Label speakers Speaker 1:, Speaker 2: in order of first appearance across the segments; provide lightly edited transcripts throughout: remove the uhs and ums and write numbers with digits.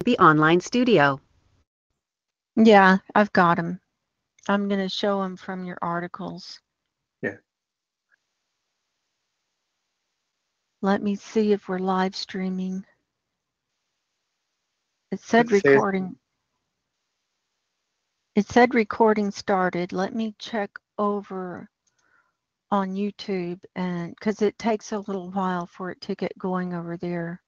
Speaker 1: the online studio.
Speaker 2: Yeah, I've got them. I'm going to show them from your articles.
Speaker 3: Yeah.
Speaker 2: Let me see if we're live streaming. It said recording. It said recording started. Let me check over on YouTube, and because it takes a little while for it to get going over there.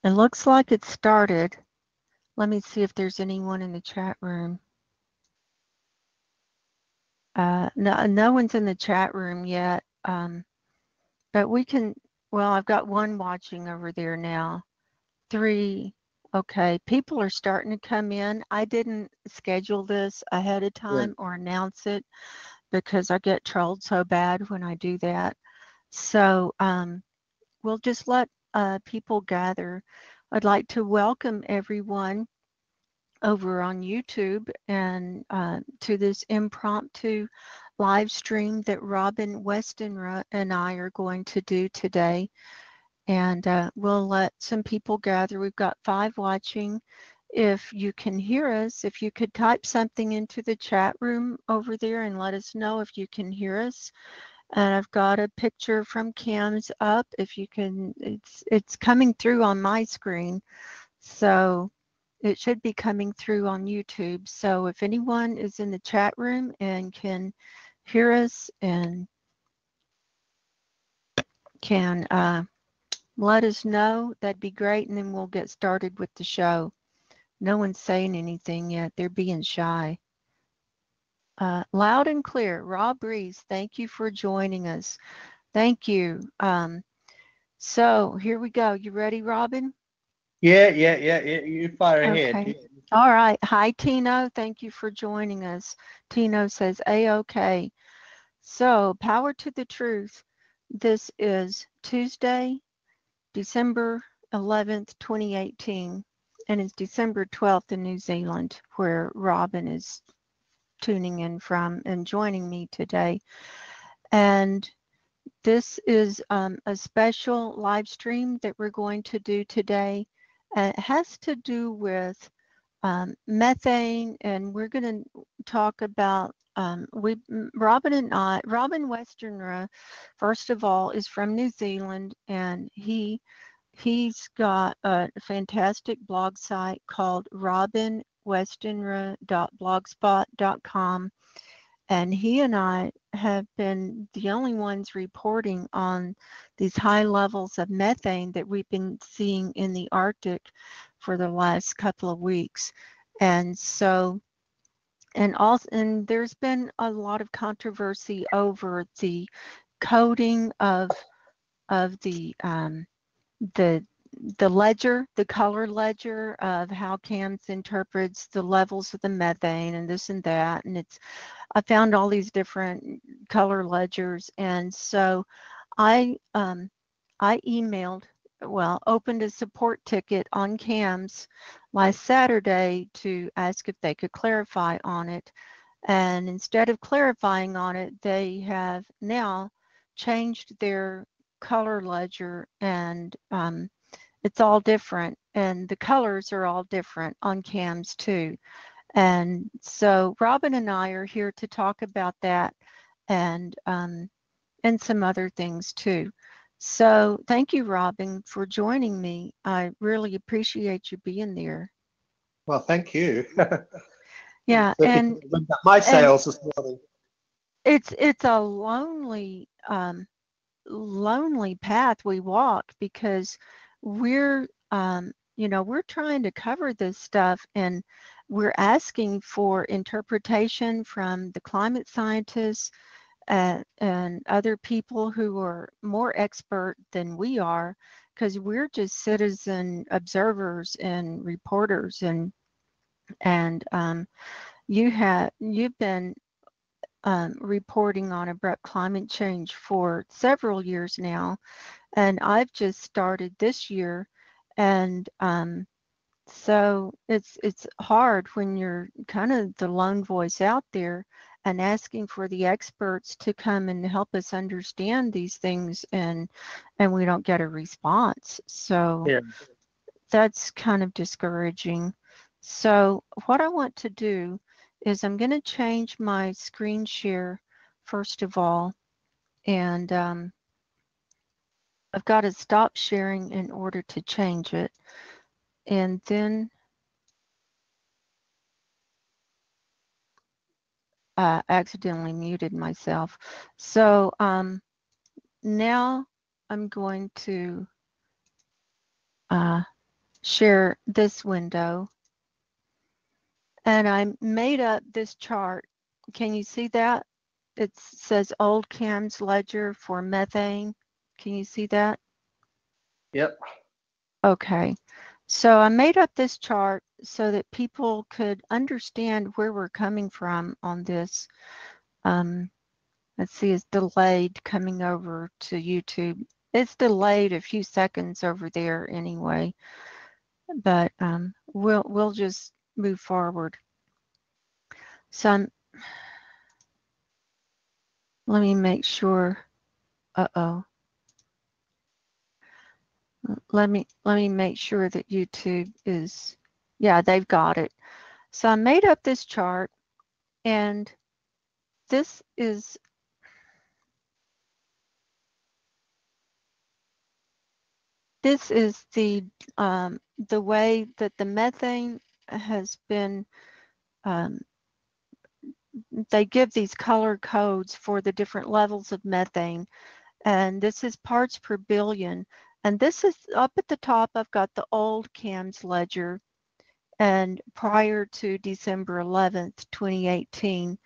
Speaker 2: It looks like it started. Let me see if there's anyone in the chat room. No one's in the chat room yet, but we can, well, I've got one watching over there now. 3, okay, people are starting to come in. I didn't schedule this ahead of time or announce it because I get trolled so bad when I do that. So we'll just let people gather. I'd like to welcome everyone over on YouTube and to this impromptu live stream that Robin Westenra and I are going to do today. And we'll let some people gather. We've got 5 watching. If you can hear us, if you could type something into the chat room over there and let us know if you can hear us. And I've got a picture from CAMS up. If you can, it's coming through on my screen. So it should be coming through on YouTube. So if anyone is in the chat room and can hear us and can let us know, that'd be great. And then we'll get started with the show. No one's saying anything yet. They're being shy. Loud and clear. Rob Reese, thank you for joining us. Thank you. So here we go. You ready, Robin?
Speaker 3: Yeah. You fire ahead.
Speaker 2: Okay. All right. Hi, Tino. Thank you for joining us. Tino says, A-OK. So, power to the truth. This is Tuesday, December 11th, 2018, and it's December 12th in New Zealand, where Robin is tuning in from and joining me today. And this is a special live stream that we're going to do today. It has to do with methane, and we're going to talk about Robin Westenra, first of all, is from New Zealand, and he's got a fantastic blog site called robinwestenra.blogspot.com, and he and I have been the only ones reporting on these high levels of methane that we've been seeing in the Arctic for the last couple of weeks. And so, and there's been a lot of controversy over the coding of the ledger, the color ledger of how CAMS interprets the levels of the methane and this and that. And I found all these different color ledgers. And so I opened a support ticket on CAMS last Saturday to ask if they could clarify on it. And instead of clarifying on it, they have now changed their color ledger, and it's all different. And the colors are all different on CAMS too. And so Robin and I are here to talk about that and some other things too. So thank you, Robin, for joining me. I really appreciate you being there.
Speaker 3: Well, thank you.
Speaker 2: Yeah, and
Speaker 3: my sales this morning.
Speaker 2: It's a lonely path we walk, because we're we're trying to cover this stuff, and we're asking for interpretation from the climate scientists and other people who are more expert than we are, because we're just citizen observers and reporters, and you've been reporting on abrupt climate change for several years now, and I've just started this year, and so it's hard when you're kind of the lone voice out there and asking for the experts to come and help us understand these things, and we don't get a response. So
Speaker 3: Yeah.
Speaker 2: that's kind of discouraging. So what I want to do is I'm going to change my screen share first of all, and I've got to stop sharing in order to change it. And then accidentally muted myself. So now I'm going to share this window. And I made up this chart. Can you see that? It says old CAMS ledger for methane. Can you see that?
Speaker 3: Yep.
Speaker 2: Okay. So I made up this chart so that people could understand where we're coming from on this. Let's see, it's delayed coming over to YouTube. It's delayed a few seconds over there anyway, but we'll just move forward. So let me make sure. Uh-oh. Let me make sure that YouTube is, yeah, they've got it. So I made up this chart, and this is the way that the methane has been. They give these color codes for the different levels of methane, and this is parts per billion. And this is up at the top. I've got the old CAMS ledger, and prior to December 11th, 2018.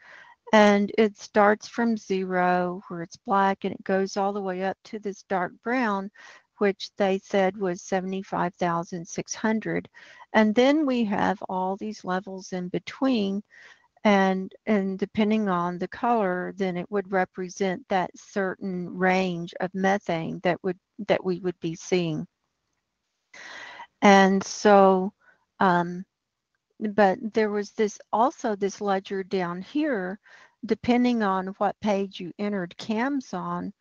Speaker 2: And it starts from 0, where it's black, and it goes all the way up to this dark brown, which they said was 75,600. And then we have all these levels in between, and depending on the color, then it would represent that certain range of methane that we would be seeing. And so but there was this ledger down here, depending on what page you entered CAMS on.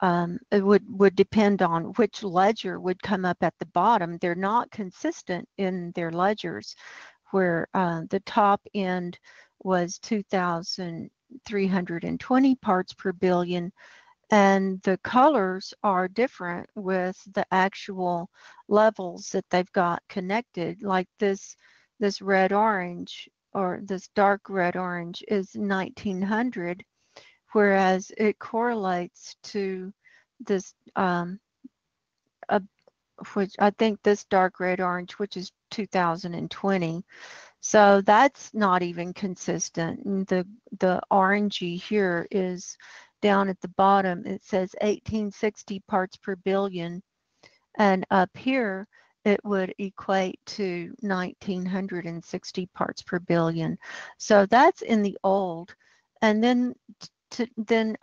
Speaker 2: It would depend on which ledger would come up at the bottom. They're not consistent in their ledgers, where the top end was 2,320 parts per billion, and the colors are different with the actual levels that they've got connected. Like this red orange, or this dark red orange, is 1900, whereas it correlates to this which I think this dark red orange, which is 2020. So that's not even consistent. And the orangey here is down at the bottom. It says 1860 parts per billion, and up here it would equate to 1960 parts per billion. So that's in the old. And then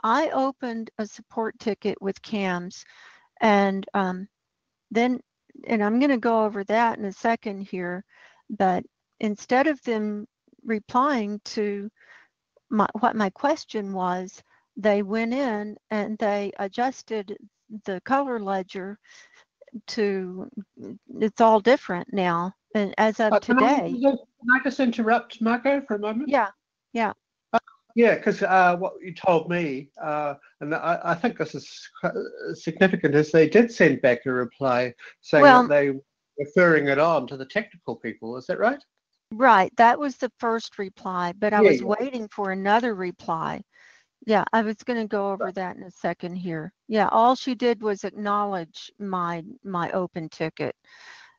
Speaker 2: I opened a support ticket with CAMS, and then, and I'm going to go over that in a second here, but instead of them replying to what my question was, they went in and they adjusted the color ledger to, it's all different now, and as of today.
Speaker 3: Can I just interrupt, Margo, for a moment?
Speaker 2: Yeah, yeah.
Speaker 3: Yeah, because what you told me, and I think this is significant, is they did send back a reply saying that they were referring it on to the technical people. Is that right?
Speaker 2: Right. That was the first reply, but I was waiting for another reply. Yeah, I was going to go over that in a second here. Yeah, all she did was acknowledge my open ticket,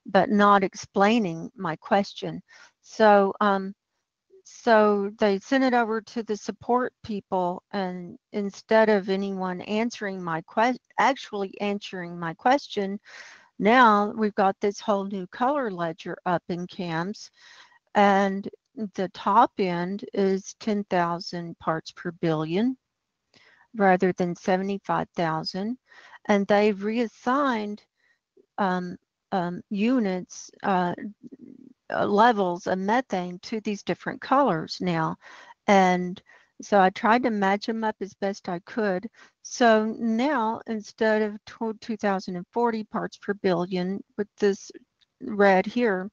Speaker 2: but not explaining my question. So so they sent it over to the support people, and instead of anyone answering actually answering my question, now we've got this whole new color ledger up in CAMS, and the top end is 10,000 parts per billion rather than 75,000, and they've reassigned units, levels of methane to these different colors now. And So I tried to match them up as best I could. So now, instead of 2040 parts per billion with this red here,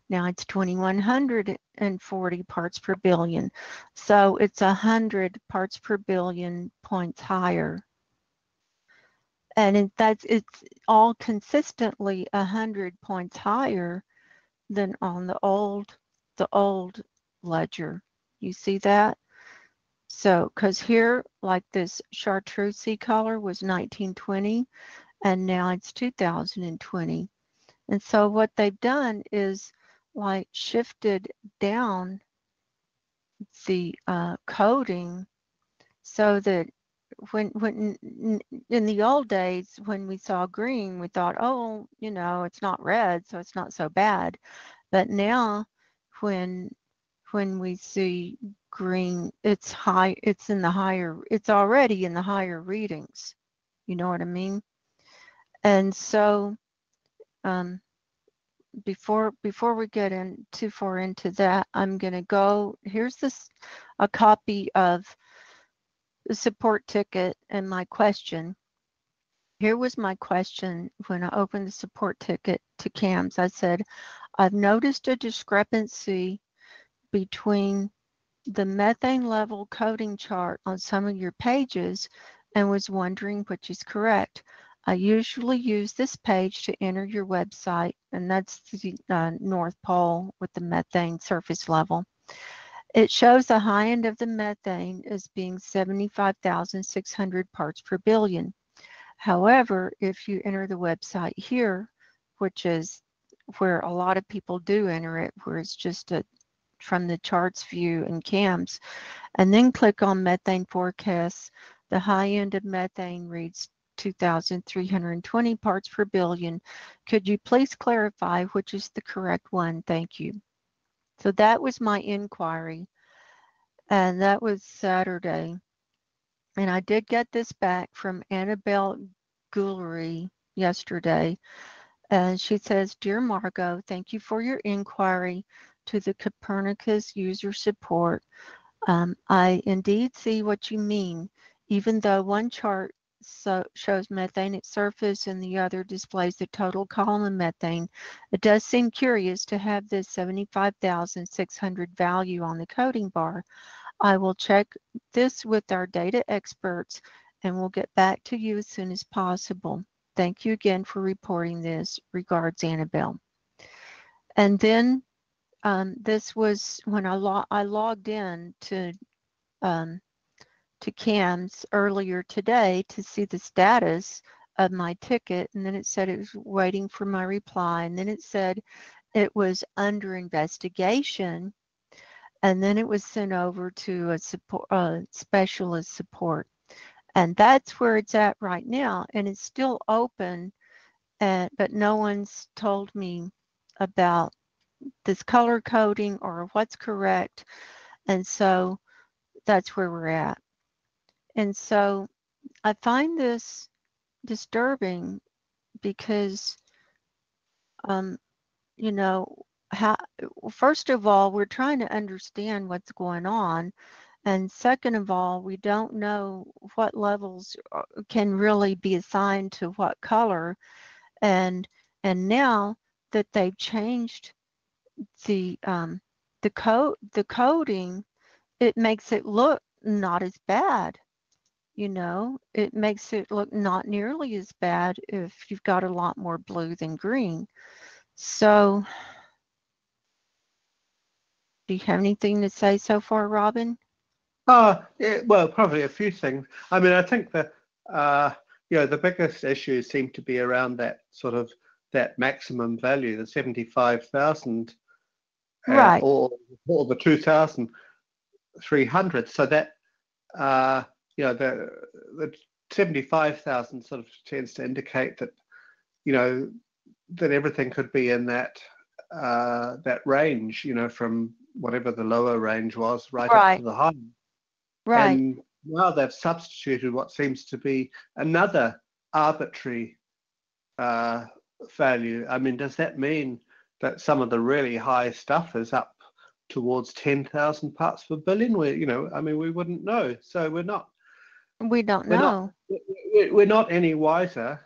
Speaker 2: now it's 2140 parts per billion. So it's 100 parts per billion points higher. And it's all consistently 100 points higher than on the old ledger. You see that? So, because here, like this chartreuse color was 1920, and now it's 2020. And so what they've done is like shifted down the coding so that when in the old days when we saw green, we thought, oh, it's not red, so it's not so bad. But now when we see green, it's high, it's already in the higher readings. You know what I mean? And so before we get in too far into that, I'm going to go, here's a copy of the support ticket and my question. Here was my question when I opened the support ticket to CAMS. I said, I've noticed a discrepancy between the methane level coding chart on some of your pages and was wondering which is correct. I usually use this page to enter your website, and that's the North Pole with the methane surface level. It shows the high end of the methane as being 75,600 parts per billion. However, if you enter the website here, which is where a lot of people do enter it, where it's just from the charts view in CAMS, and then click on methane forecasts, the high end of methane reads 2,320 parts per billion. Could you please clarify which is the correct one? Thank you. So that was my inquiry, and that was Saturday. And I did get this back from Annabelle Goulery yesterday. And she says, Dear Margo, thank you for your inquiry to the Copernicus user support. I indeed see what you mean, even though one chart shows methane at surface and the other displays the total column of methane. It does seem curious to have this 75,600 value on the coding bar. I will check this with our data experts and we'll get back to you as soon as possible. Thank you again for reporting this. Regards, Annabelle. And then this was when I logged in to CAMS earlier today to see the status of my ticket, and then it said it was waiting for my reply, and then it said it was under investigation, and then it was sent over to a specialist support, and that's where it's at right now, and it's still open, but no one's told me about this color coding or what's correct, and so that's where we're at. And so I find this disturbing because, first of all, we're trying to understand what's going on. And second of all, we don't know what levels can really be assigned to what color. And now that they've changed the coding, it makes it look not as bad. It makes it look not nearly as bad if you've got a lot more blue than green. So, do you have anything to say so far, Robin?
Speaker 3: Well, probably a few things. I mean, I think that the biggest issues seem to be around that sort of that maximum value, the 75,000,
Speaker 2: right,
Speaker 3: or the 2,300. So that the 75,000 sort of tends to indicate that that everything could be in that range, from whatever the lower range was right up to the high.
Speaker 2: Right.
Speaker 3: And now they've substituted what seems to be another arbitrary value. I mean, does that mean that some of the really high stuff is up towards 10,000 parts per billion. We wouldn't know. So
Speaker 2: We don't
Speaker 3: we're not
Speaker 2: know.
Speaker 3: we're not any wiser.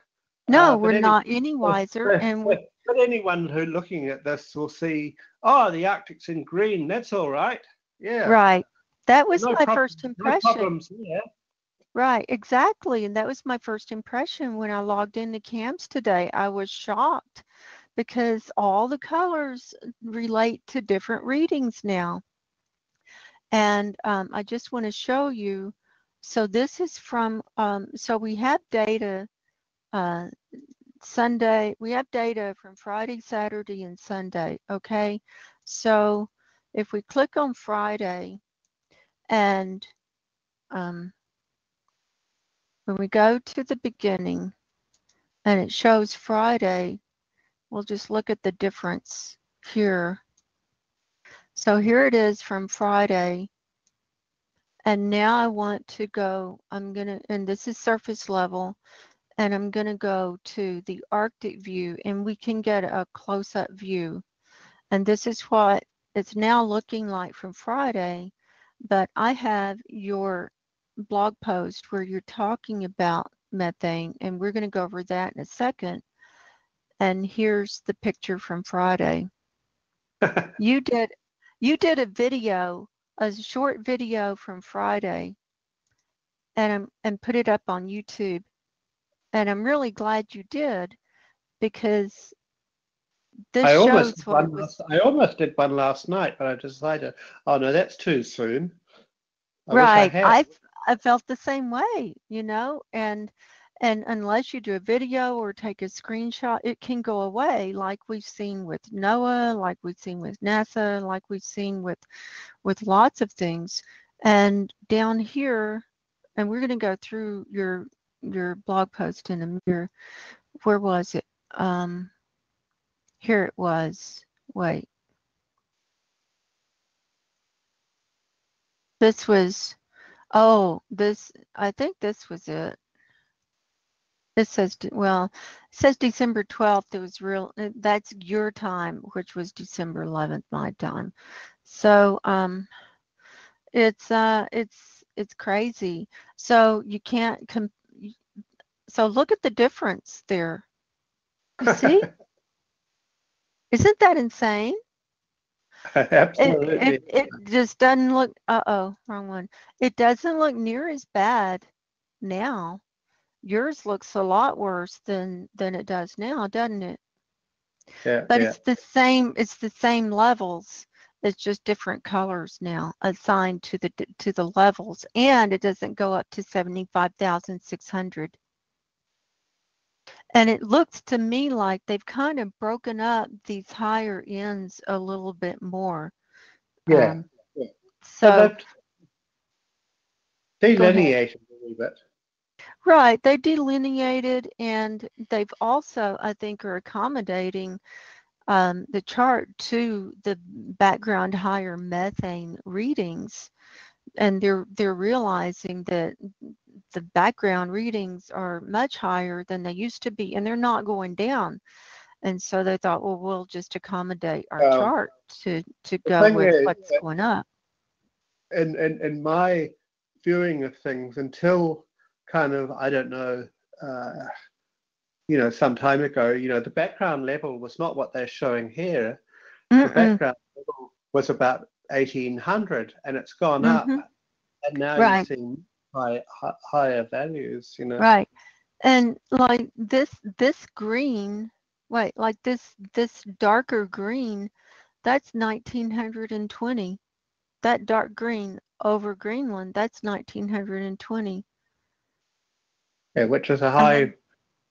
Speaker 2: No, we're
Speaker 3: But
Speaker 2: not any wiser, and
Speaker 3: but anyone who looking at this will see, oh, the Arctic's in green. That's all right. Yeah,
Speaker 2: right. That was
Speaker 3: no
Speaker 2: my
Speaker 3: problem.
Speaker 2: first
Speaker 3: No
Speaker 2: impression.
Speaker 3: problems there.
Speaker 2: Right, exactly. And that was my first impression when I logged into CAMS today. I was shocked because all the colors relate to different readings now. And I just want to show you. So this is from, so we have data uh, Sunday, we have data from Friday, Saturday, and Sunday, okay? So if we click on Friday and when we go to the beginning and it shows Friday, we'll just look at the difference here. So here it is from Friday. And now I want to go, and this is surface level, and I'm going to go to the Arctic view, and we can get a close-up view. And this is what it's now looking like from Friday, but I have your blog post where you're talking about methane, and we're going to go over that in a second. And here's the picture from Friday. You did a video, a short video from Friday, and put it up on YouTube. And I'm really glad you did, because this shows what it was.
Speaker 3: I almost did one last night, but I decided, oh no, that's too soon. I wish I
Speaker 2: Right.
Speaker 3: had.
Speaker 2: I felt the same way, and unless you do a video or take a screenshot, it can go away, like we've seen with NOAA, like we've seen with NASA, like we've seen with lots of things. And down here, and we're going to go through your blog post in a minute. Where was it? Here it was. Wait. This was, I think this was it. It says, well, it says December 12th. It was that's your time, which was December 11th, my time. So it's crazy. So you can't so look at the difference there. You see? Isn't that insane?
Speaker 3: Absolutely.
Speaker 2: It just doesn't look, wrong one. It doesn't look near as bad now. Yours looks a lot worse than it does now, doesn't it?
Speaker 3: Yeah,
Speaker 2: But
Speaker 3: yeah.
Speaker 2: it's the same levels. It's just different colors now assigned to the levels, and it doesn't go up to 75,600. And it looks to me like they've kind of broken up these higher ends a little bit more.
Speaker 3: Yeah. Yeah.
Speaker 2: So
Speaker 3: They've
Speaker 2: go ahead.
Speaker 3: delineated a little bit.
Speaker 2: Right, they delineated, and they've also, I think, are accommodating the chart to the background higher methane readings, and they're realizing that the background readings are much higher than they used to be, and they're not going down. And so they thought, well, we'll just accommodate our chart to
Speaker 3: The
Speaker 2: go
Speaker 3: thing
Speaker 2: with
Speaker 3: is,
Speaker 2: what's going up.
Speaker 3: in my viewing of things, until kind of, I don't know, some time ago, the background level was not what they're showing here. The background level was about 1800, and it's gone up, and now you're
Speaker 2: Right,
Speaker 3: seeing higher values.
Speaker 2: right. And like this green, wait, like this darker green, that's 1920. That dark green over Greenland, that's 1920.
Speaker 3: Yeah, which is
Speaker 2: And then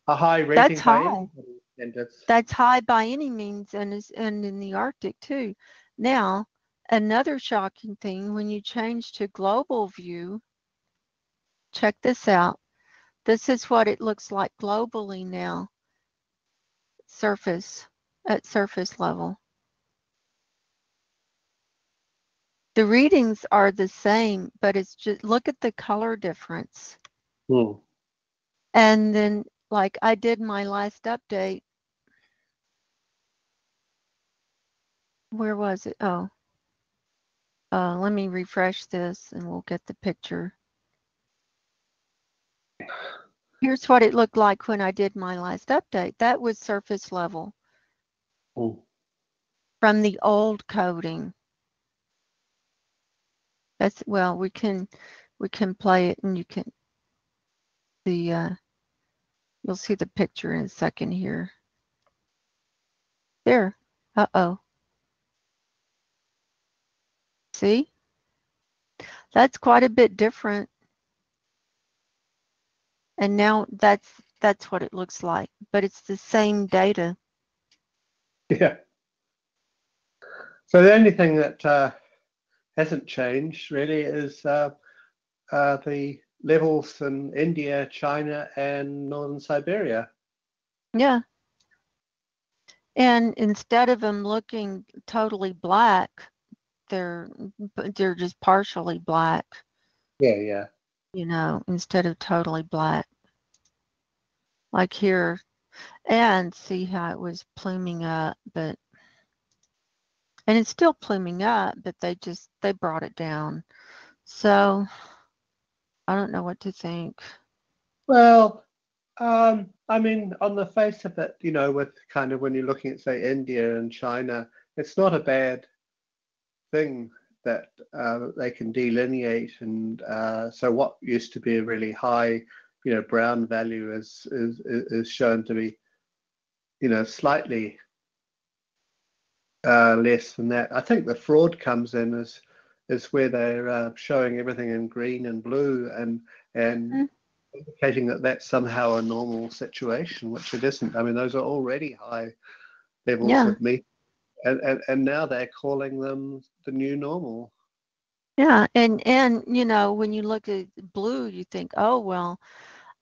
Speaker 3: a high
Speaker 2: that's
Speaker 3: rating by
Speaker 2: high.
Speaker 3: anybody standards.
Speaker 2: That's high by any means, and in the Arctic too. Now, another shocking thing, when you change to global view, check this out. This is what it looks like globally now, at surface level. The readings are the same, but it's just, look at the color difference. And then, like I did my last update, where was it? Oh, Let me refresh this and we'll get the picture. Here's what it looked like when I did my last update. That was surface level from the old coding. That's, well, we can play it and you can the you'll see the picture in a second here. There. Uh-oh. See? That's quite a bit different. And now that's what it looks like, but it's the same data.
Speaker 3: Yeah. So the only thing that hasn't changed really is the levels in India, China, and northern Siberia.
Speaker 2: Yeah. And instead of them looking totally black, they're just partially black.
Speaker 3: Yeah, yeah.
Speaker 2: You know, instead of totally black. Like here, and see how it was pluming up, but and it's still pluming up, but they brought it down. So I don't know what to think.
Speaker 3: Well, I mean, on the face of it, you know, with kind of when you're looking at, say, India and China, it's not a bad thing that they can delineate. And so what used to be a really high, you know, brown value is shown to be, you know, slightly less than that. I think the fraud comes in is where they're showing everything in green and blue and indicating that that's somehow a normal situation, which it isn't. I mean, those are already high levels of meat, and now they're calling them the new normal.
Speaker 2: Yeah, and you know, when you look at blue, you think, oh well,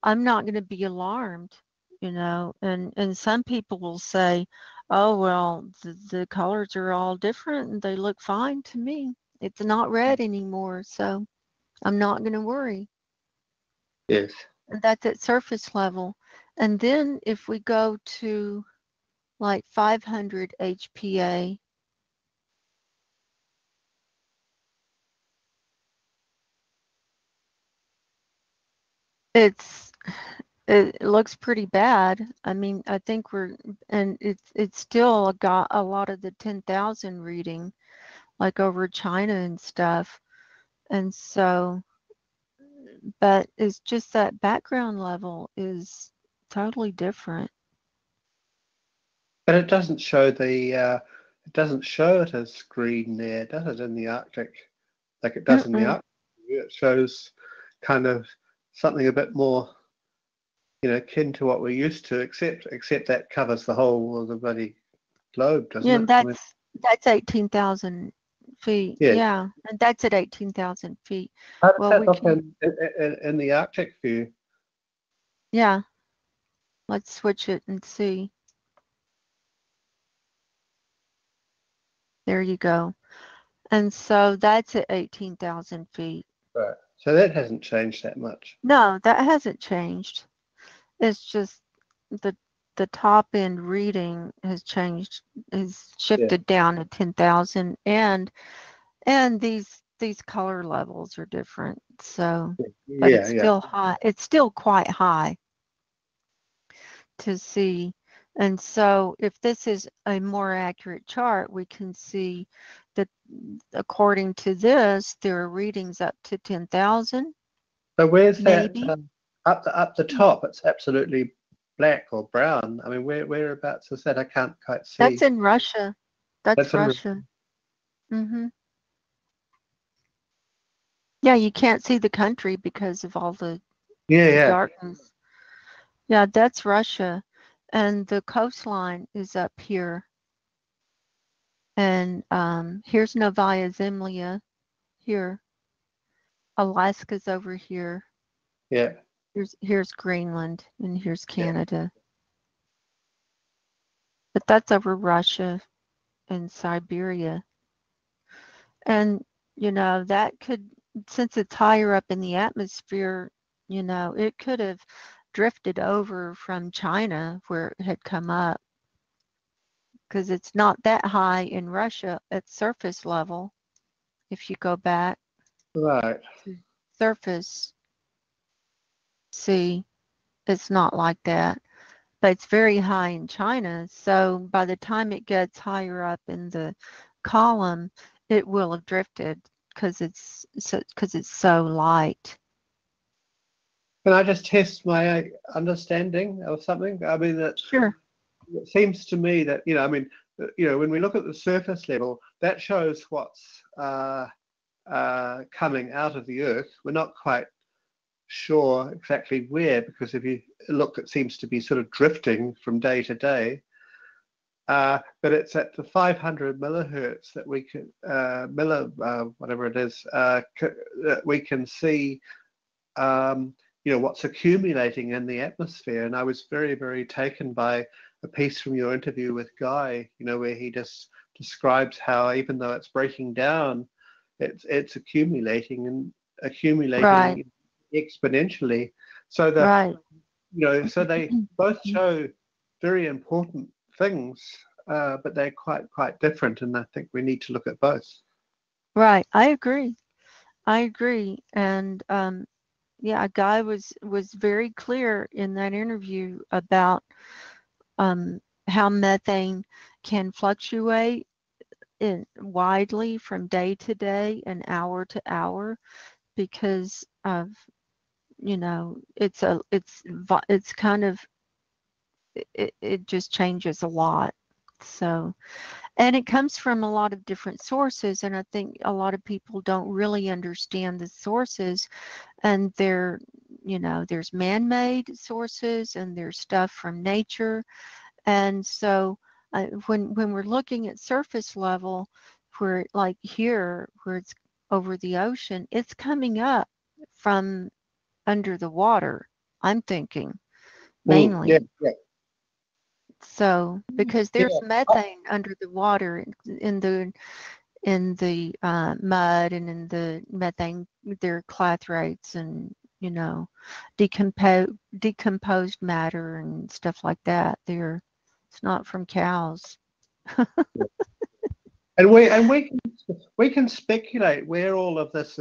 Speaker 2: I'm not going to be alarmed, you know, and some people will say, oh well, the colors are all different and they look fine to me. It's not red anymore, so I'm not going to worry.
Speaker 3: Yes.
Speaker 2: And that's at surface level. And then if we go to like 500 HPA, it looks pretty bad. I mean, I think and it's still got a lot of the 10,000 reading, like over China and stuff. And so, but it's just that background level is totally different.
Speaker 3: But it doesn't show it doesn't show it as green there, does it, in the Arctic, like it does in the Arctic? It shows kind of something a bit more, you know, akin to what we're used to, except that covers the whole of the bloody globe, doesn't
Speaker 2: Yeah,
Speaker 3: it?
Speaker 2: and
Speaker 3: I mean,
Speaker 2: that's 18,000 feet.
Speaker 3: yeah.
Speaker 2: Yeah, and that's at 18,000 feet.
Speaker 3: How does
Speaker 2: Well,
Speaker 3: that
Speaker 2: we
Speaker 3: look
Speaker 2: can,
Speaker 3: in the Arctic view?
Speaker 2: yeah, let's switch it and see. There you go. And so that's at 18,000 feet.
Speaker 3: Right. So that hasn't changed that much.
Speaker 2: No, that hasn't changed. It's just the top end reading has changed, has
Speaker 3: Yeah.
Speaker 2: shifted down to 10,000, and these color levels are different. So, but
Speaker 3: Yeah,
Speaker 2: it's
Speaker 3: yeah.
Speaker 2: still high. It's still quite high to see. And so if this is a more accurate chart, we can see that according to this, there are readings up to 10,000.
Speaker 3: So where's that
Speaker 2: Maybe.
Speaker 3: up the top? It's absolutely black or brown. I mean, whereabouts is that? I can't quite
Speaker 2: That's
Speaker 3: see.
Speaker 2: in Russia. That's
Speaker 3: That's in.
Speaker 2: Russia. Mm-hmm. Yeah, you can't see the country because of all the
Speaker 3: Yeah, yeah,
Speaker 2: darkness. Yeah, that's Russia. And the coastline is up here. And here's Novaya Zemlya here. Alaska's over here.
Speaker 3: yeah.
Speaker 2: Here's Greenland, and here's Canada. But that's over Russia and Siberia. And, you know, that could, since it's higher up in the atmosphere, you know, it could have drifted over from China where it had come up, because it's not that high in Russia at surface level. if you go back.
Speaker 3: Right.
Speaker 2: To surface, see, it's not like that. But it's very high in China. So by the time it gets higher up in the column, it will have drifted because it's so light.
Speaker 3: Can I just test my understanding of something? I mean, that
Speaker 2: Sure.
Speaker 3: it seems to me that, I mean, when we look at the surface level, that shows what's coming out of the Earth. We're not quite sure exactly where, because if you look, it seems to be sort of drifting from day to day. But it's at the 500 millihertz that we can, whatever it is, that we can see, what's accumulating in the atmosphere. And I was very, very taken by a piece from your interview with Guy, where he just describes how even though it's breaking down, it's accumulating and accumulating
Speaker 2: Right.
Speaker 3: exponentially. So
Speaker 2: Right.
Speaker 3: so they both show very important things, but they're quite different, and I think we need to look at both.
Speaker 2: Right. I agree. And yeah, Guy was very clear in that interview about how methane can fluctuate widely from day to day and hour to hour because of it's kind of it just changes a lot. So, and it comes from a lot of different sources, and I think a lot of people don't really understand the sources, and there's man-made sources and there's stuff from nature. And so when we're looking at surface level, where like here where it's over the ocean, it's coming up from under the water, I'm thinking
Speaker 3: Yeah,
Speaker 2: mainly.
Speaker 3: yeah,
Speaker 2: So because there's
Speaker 3: yeah.
Speaker 2: methane under the water in the mud and in the methane, there are clathrates and decomposed matter and stuff like that. It's not from cows.
Speaker 3: And we can speculate where all of this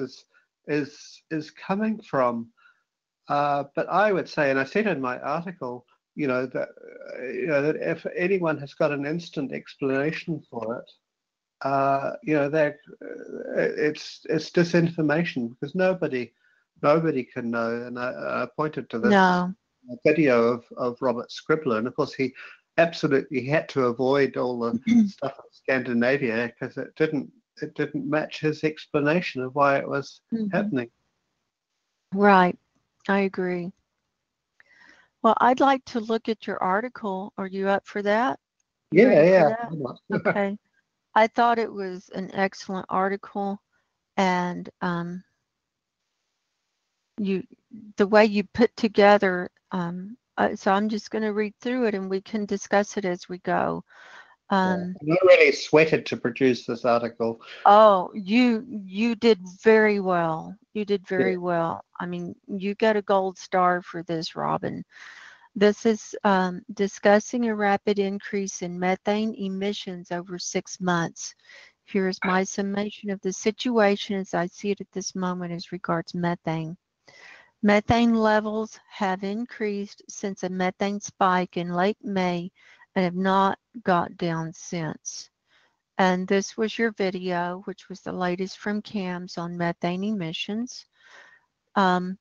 Speaker 3: is coming from. But I would say, and I said in my article, that if anyone has got an instant explanation for it, it's disinformation, because nobody can know. And I pointed to this
Speaker 2: No.
Speaker 3: video of Robert Scribbler, and of course he absolutely had to avoid all the stuff in Scandinavia because it didn't match his explanation of why it was happening.
Speaker 2: Right. I agree. Well, I'd like to look at your article. Are you up for that? You ready for
Speaker 3: Yeah.
Speaker 2: that? Okay. I thought it was an excellent article, and the way you put together. So I'm just going to read through it, and we can discuss it as we go.
Speaker 3: I really sweated to produce this article.
Speaker 2: Oh, you did very well. You did very well. I mean, you get a gold star for this, Robin. This is discussing a rapid increase in methane emissions over 6 months. Here's my summation of the situation as I see it at this moment as regards methane. Methane levels have increased since a methane spike in late May and have not got down since. And this was your video, which was the latest from CAMS on methane emissions. And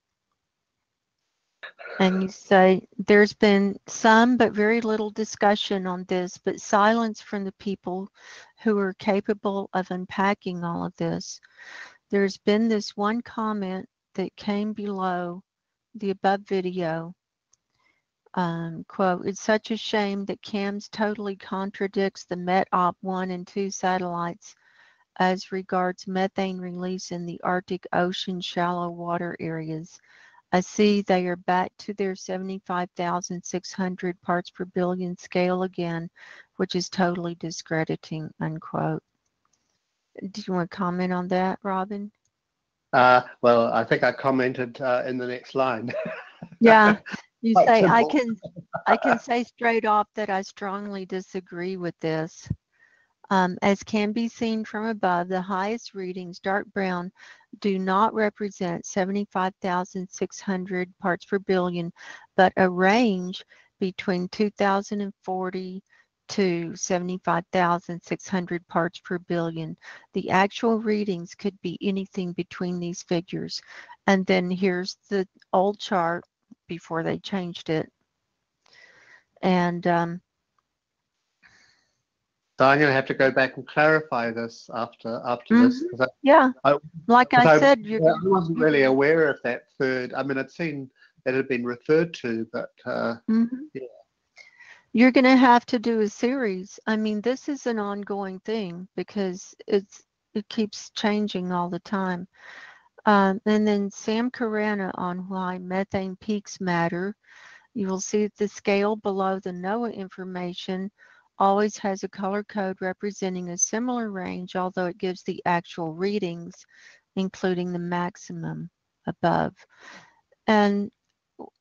Speaker 2: you say there's been some but very little discussion on this, but silence from the people who are capable of unpacking all of this. There's been this one comment that came below the above video. Quote, it's such a shame that CAMS totally contradicts the METOP 1 and 2 satellites as regards methane release in the Arctic Ocean shallow water areas. I see they are back to their 75,600 parts per billion scale again, which is totally discrediting, unquote. Do you want to comment on that, Robin?
Speaker 3: Well, I think I commented in the next line.
Speaker 2: Yeah, you
Speaker 3: Quite
Speaker 2: say,
Speaker 3: simple.
Speaker 2: I can say straight off that I strongly disagree with this. As can be seen from above, the highest readings, dark brown, do not represent 75,600 parts per billion, but a range between 2,040 to 75,600 parts per billion. The actual readings could be anything between these figures. And then here's the old chart before they changed it. And
Speaker 3: so I'm going to have to go back and clarify this after this.
Speaker 2: Yeah, like I said,
Speaker 3: I wasn't really aware of that third. I mean, I'd seen that it had been referred to, but yeah.
Speaker 2: You're going to have to do a series. I mean, this is an ongoing thing because it keeps changing all the time. And then Sam Carana on why methane peaks matter. You will see that the scale below the NOAA information always has a color code representing a similar range, although it gives the actual readings, including the maximum above. And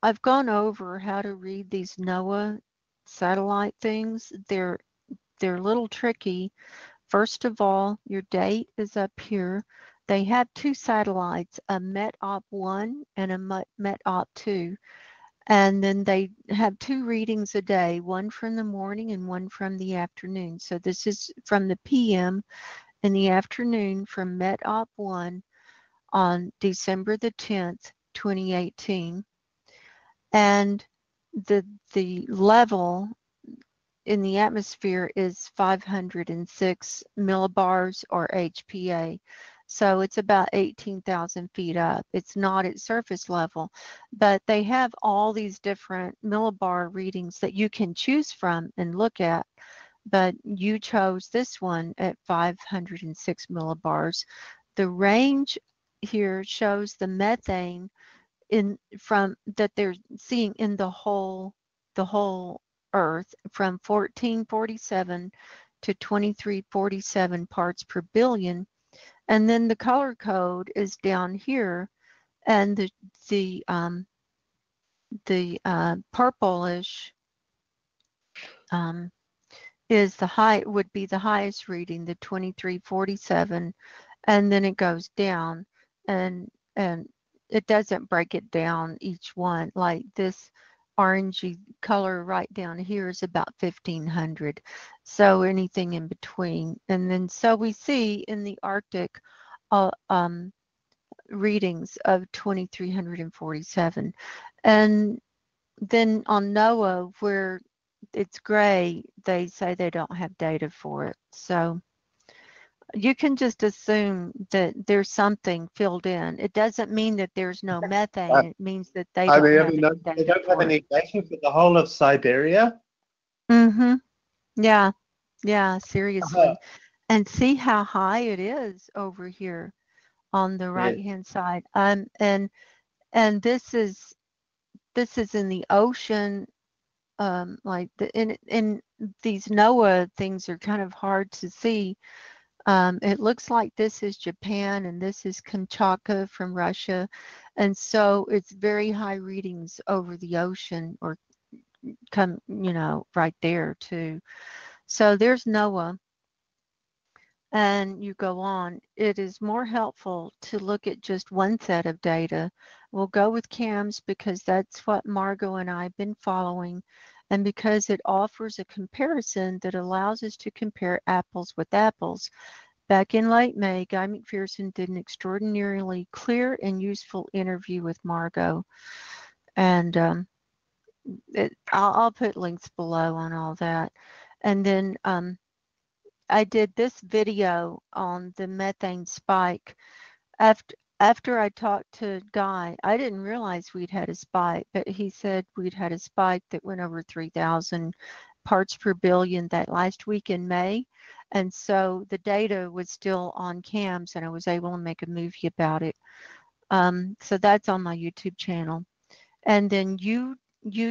Speaker 2: I've gone over how to read these NOAA satellite things. They're a little tricky. First of all, your date is up here. They have two satellites, a METOP1 and a METOP2. And then they have two readings a day, one from the morning and one from the afternoon. So this is from the PM in the afternoon from METOP1 on December the 10th, 2018. And the level in the atmosphere is 506 millibars or HPA. So it's about 18,000 feet up. It's not at surface level, but they have all these different millibar readings that you can choose from and look at. But you chose this one at 506 millibars. The range here shows the methane from that they're seeing in the whole Earth from 1447 to 2347 parts per billion. And then the color code is down here, and the purplish is would be the highest reading, the 2347, and then it goes down, and it doesn't break it down each one. Like this orangey color right down here is about 1500, so anything in between. And then so we see in the Arctic readings of 2347, and then on NOAA where it's gray, they say they don't have data for it. So you can just assume that there's something filled in. It doesn't mean that there's no methane. It means that they don't have any data.
Speaker 3: They don't have any data for the whole of Siberia.
Speaker 2: Yeah. Yeah. Seriously. And see how high it is over here on the right-hand side. And this is in the ocean. Like in these NOAA things are kind of hard to see. It looks like this is Japan and this is Kamchatka from Russia. And so it's very high readings over the ocean, or right there too. So there's NOAA. And you go on. It is more helpful to look at just one set of data. We'll go with CAMS because that's what Margo and I have been following, and because it offers a comparison that allows us to compare apples with apples. Back in late May, Guy McPherson did an extraordinarily clear and useful interview with Margo. And I'll put links below on all that. And then I did this video on the methane spike. After I talked to Guy, I didn't realize we'd had a spike, but he said we'd had a spike that went over 3,000 parts per billion that last week in May. And so the data was still on CAMS, and I was able to make a movie about it. So that's on my YouTube channel. And then you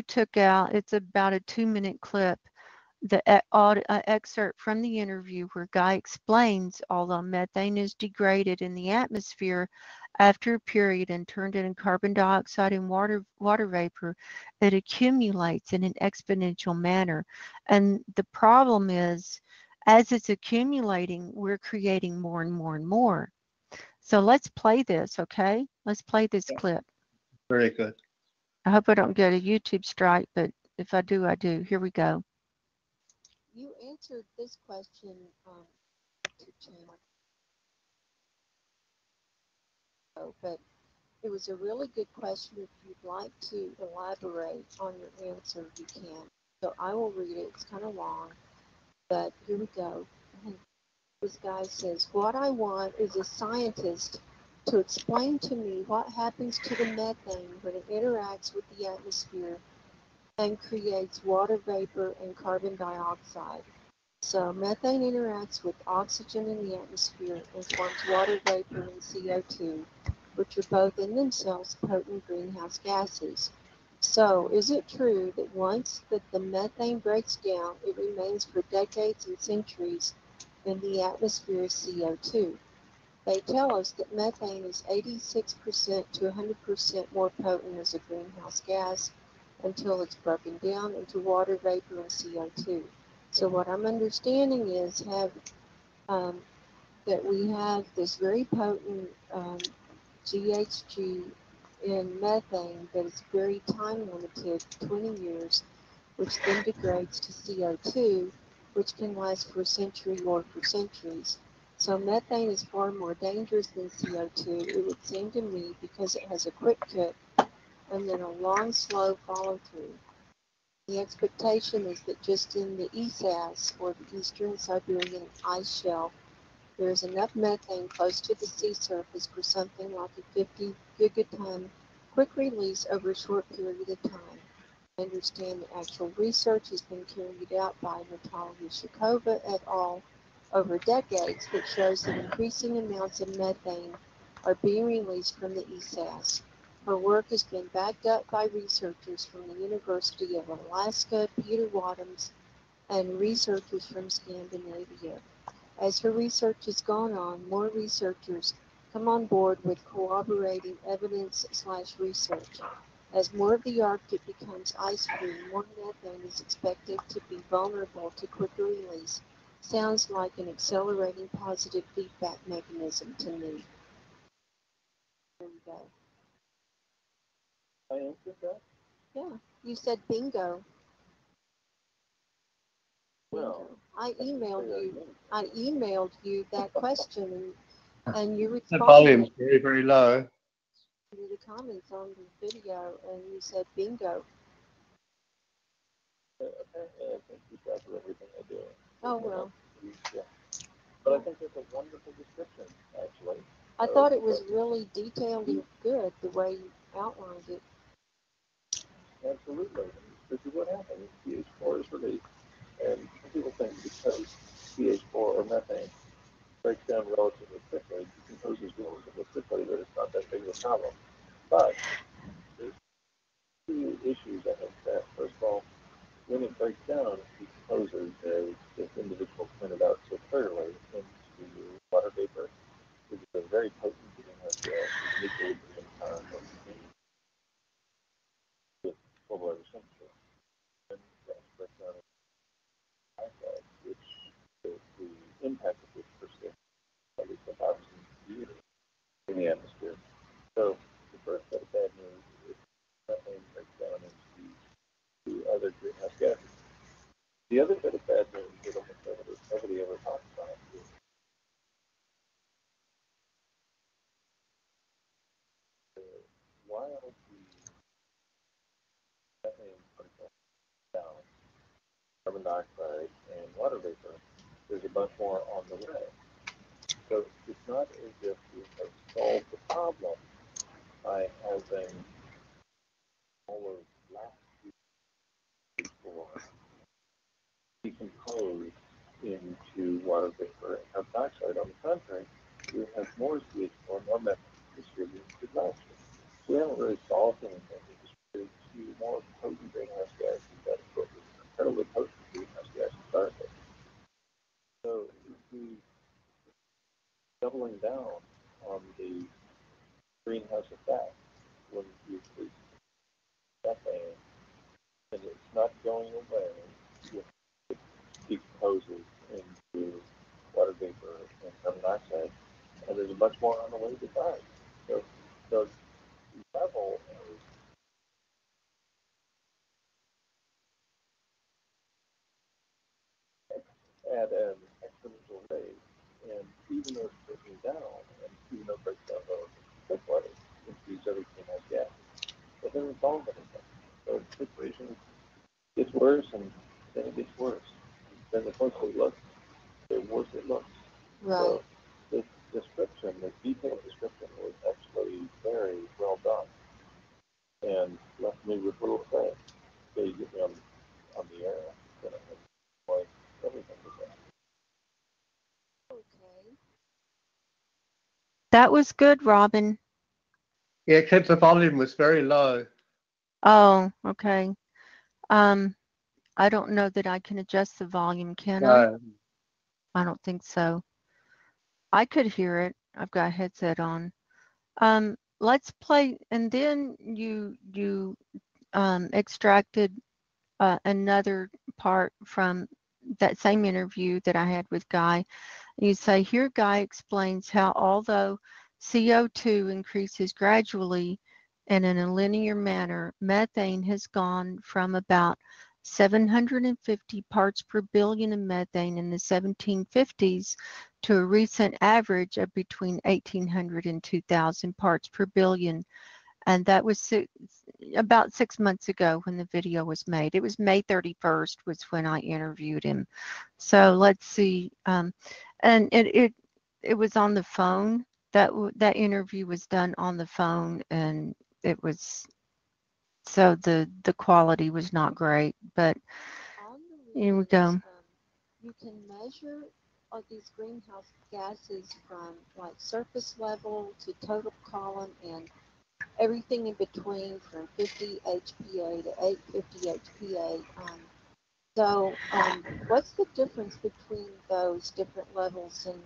Speaker 2: took out, it's about a 2-minute clip, the excerpt from the interview where Guy explains although methane is degraded in the atmosphere after a period and turned into carbon dioxide and water vapor, it accumulates in an exponential manner. And the problem is, as it's accumulating, we're creating more and more and more. So let's play this, okay? Let's play this clip.
Speaker 3: Very good.
Speaker 2: I hope I don't get a YouTube strike, but if I do, I do. Here we go. You answered this question but it was a really good question. If you'd like to elaborate on your answer, you can. So I will read it. It's kind of long, but here we go. This guy says, what I want is a scientist to explain to me what happens to the methane when it interacts with the atmosphere and creates water vapor and carbon dioxide. So methane interacts with oxygen in the atmosphere and forms water vapor and CO2, which are both in themselves potent greenhouse gases. So is it true that once that the methane breaks down, it remains for decades and centuries in the atmosphere as CO2? They tell us that methane is 86% to 100% more potent as a greenhouse gas until it's broken down into water vapor and CO2. So what I'm understanding is that we have this very potent GHG in methane that is very time limited, 20 years, which then degrades to CO2, which can last for a century or for centuries. So methane is far more dangerous than CO2, it would seem to me, because it has a quick kick and then a long, slow follow-through. The expectation is that just in the ESAS, or the Eastern Siberian Ice Shelf, there is enough methane close to the sea surface for something like a 50 gigaton quick release over a short period of time. I understand that actual research has been carried out by Natalia Shakova et al. Over decades that shows that increasing amounts of methane are being released from the ESAS. Her work has been backed up by researchers from the University of Alaska, Peter Wadhams, and researchers from Scandinavia. As her research has gone on, more researchers come on board with corroborating evidence/research. As more of the Arctic becomes ice-free, more methane is expected to be vulnerable to quicker release. Sounds like an accelerating positive feedback mechanism to me. There we go.
Speaker 1: I answered that?
Speaker 2: Yeah, you said bingo.
Speaker 1: Well,
Speaker 2: I emailed you that question, and you responded.
Speaker 3: The volume's very, very low.
Speaker 2: The comments on the video, and you said bingo.
Speaker 1: Apparently, I think you track of everything I do.
Speaker 2: Oh, well.
Speaker 1: Yeah. But I think it's a wonderful description, actually.
Speaker 2: I thought it was really detailed and good, the way you outlined it.
Speaker 1: Absolutely. This is what happens. CH4 is released, and people think because CH4 or methane breaks down relatively quickly, decomposes relatively quickly, that it's not that big of a problem. But there's two issues, I think, that, first of all, when it breaks down, it decomposes, as this individual pointed out so clearly, into water vapor, which is a very potent greenhouse gas, with an equilibrium time of with global average temperature. And gas breaks down into dioxide, which the impact of which persists at least 1,000 years in the atmosphere. So the first set of bad news is methane breaks down into other greenhouse gases. The other bit of bad news that almost nobody ever talks about is while the methane breaks down, carbon dioxide and water vapor, there's a bunch more on the way. So it's not as if we have solved the problem by having all of last CH4 decompose into water vapor and carbon dioxide. On the contrary, we have more CH4, more methane distributed last year. We haven't really solved anything. We distributed two more potent greenhouse gases that put incredibly potent greenhouse gases started. So we doubling down on the greenhouse effect when you increase methane, and it's not going away. It decomposes into carbon dioxide, and there's a bunch more on the way besides. So the level is at an exponential rate, and even though it's breaking down, and even though it breaks down the flooding into these other greenhouse gases, it doesn't solve anything. So the situation gets worse, and then it gets worse. Then the closer we look, the worse it looks.
Speaker 2: Right.
Speaker 1: So this description, this detailed description, was actually very well done, and left me with little to say. So you get me on the air, then I have like everything to say.
Speaker 2: Okay. That was good, Robin.
Speaker 3: Yeah, except the volume was very low.
Speaker 2: Oh, okay. I don't know that I can adjust the volume, can I? I don't think so. I could hear it. I've got a headset on. Let's play, and then you extracted another part from that same interview that I had with Guy. You say, here Guy explains how although CO2 increases gradually and in a linear manner, methane has gone from about 750 parts per billion of methane in the 1750s to a recent average of between 1,800 and 2,000 parts per billion. And that was about 6 months ago when the video was made. It was May 31st was when I interviewed him. So let's see. And it was on the phone. That interview was done on the phone, and it was, so the quality was not great. But here we go.
Speaker 4: You can measure these greenhouse gases from like surface level to total column and everything in between, from 50 HPA to 850 HPA. So what's the difference between those different levels, and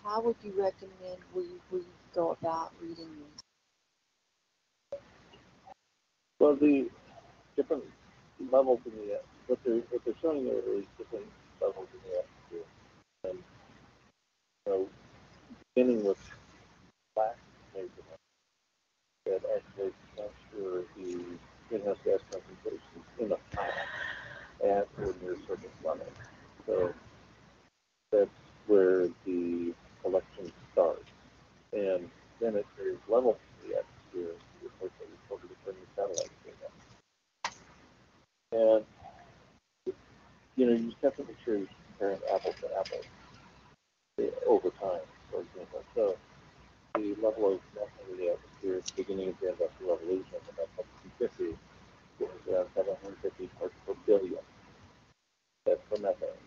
Speaker 4: how would you recommend we go about reading these?
Speaker 1: Well, the different levels in the what they're showing there is different levels in the atmosphere, and beginning with last measurement that actually capture the greenhouse gas concentrations in the plant at or near surface level. So that's where the collection starts, and then at various levels of the atmosphere, of course, they reported to bring the satellite data. And you just have to make sure you're comparing apples to apples over time, for example. So the level of methane in the atmosphere at the beginning of the Industrial Revolution, about 1750, was around 750 parts per billion. That's for methane.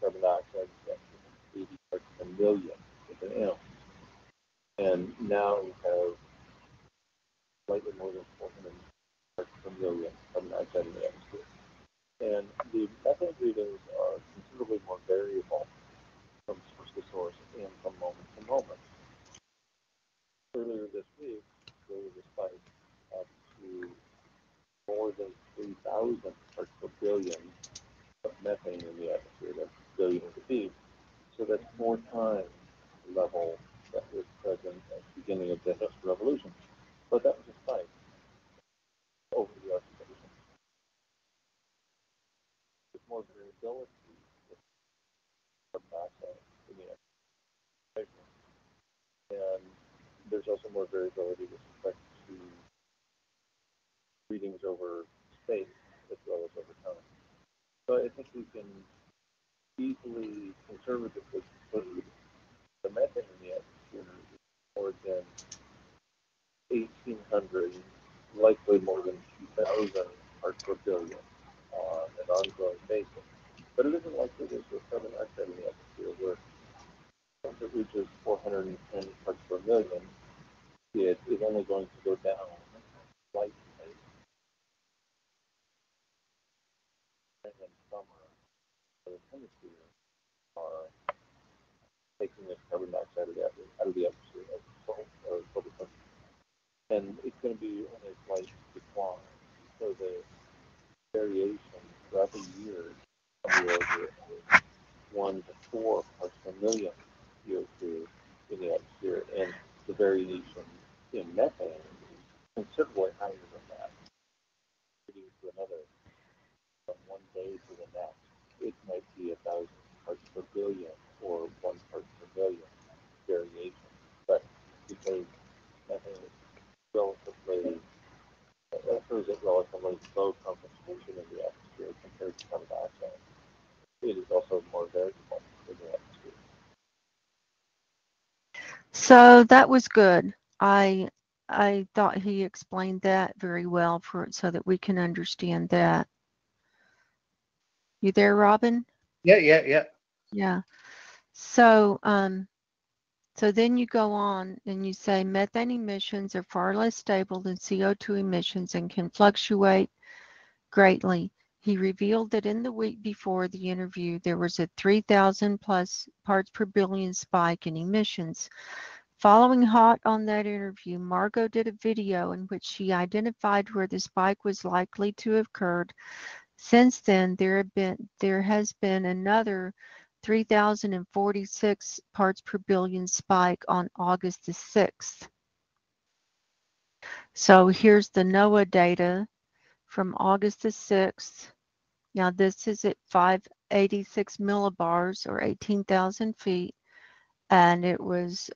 Speaker 1: Carbon dioxide is 80 parts per million with an M. And now we have slightly more than 400 parts per million carbon dioxide in the atmosphere. And the methane readings are considerably more variable from source to source and from moment to moment. Earlier this week, there was a spike up to more than 3,000 parts per billion of methane in the atmosphere. That's billion of the feet. So that's 4 times the level that was present at the beginning of the Industrial Revolution. But that was a spike over the occupation. There's more variability with carbon dioxide in the atmosphere. And there's also more variability with respect to readings over space as well as over time. So I think we can easily conservatively conclude the methane in the atmosphere is more than 1,800, likely more than 2,000 parts per billion on an ongoing basis. But it isn't like it is with carbon dioxide in the atmosphere, where once it reaches 410 parts per million, it is only going to go down slightly. And summer, the hemisphere are taking this carbon dioxide out of the atmosphere as a total country. And it's going to be on a slight decline. So the variation throughout the year of the order of 1 to 4 parts per million CO2 variation in methane is considerably higher than that. To another, from one day to the next, it might be 1,000 parts per billion or 1 part per million variation. But because methane is relatively occurs at relatively low concentration in the atmosphere compared to carbon dioxide, it is also more variable in the atmosphere.
Speaker 2: So that was good. I thought he explained that very well so that we can understand that. You there, Robin?
Speaker 3: Yeah.
Speaker 2: Yeah. So so then you go on and you say methane emissions are far less stable than CO2 emissions and can fluctuate greatly. He revealed that in the week before the interview, there was a 3,000 plus parts per billion spike in emissions. Following hot on that interview, Margo did a video in which she identified where the spike was likely to have occurred. Since then, there has been another 3,046 parts per billion spike on August the 6th. So here's the NOAA data from August the 6th. Now this is at 586 millibars or 18,000 feet, and it was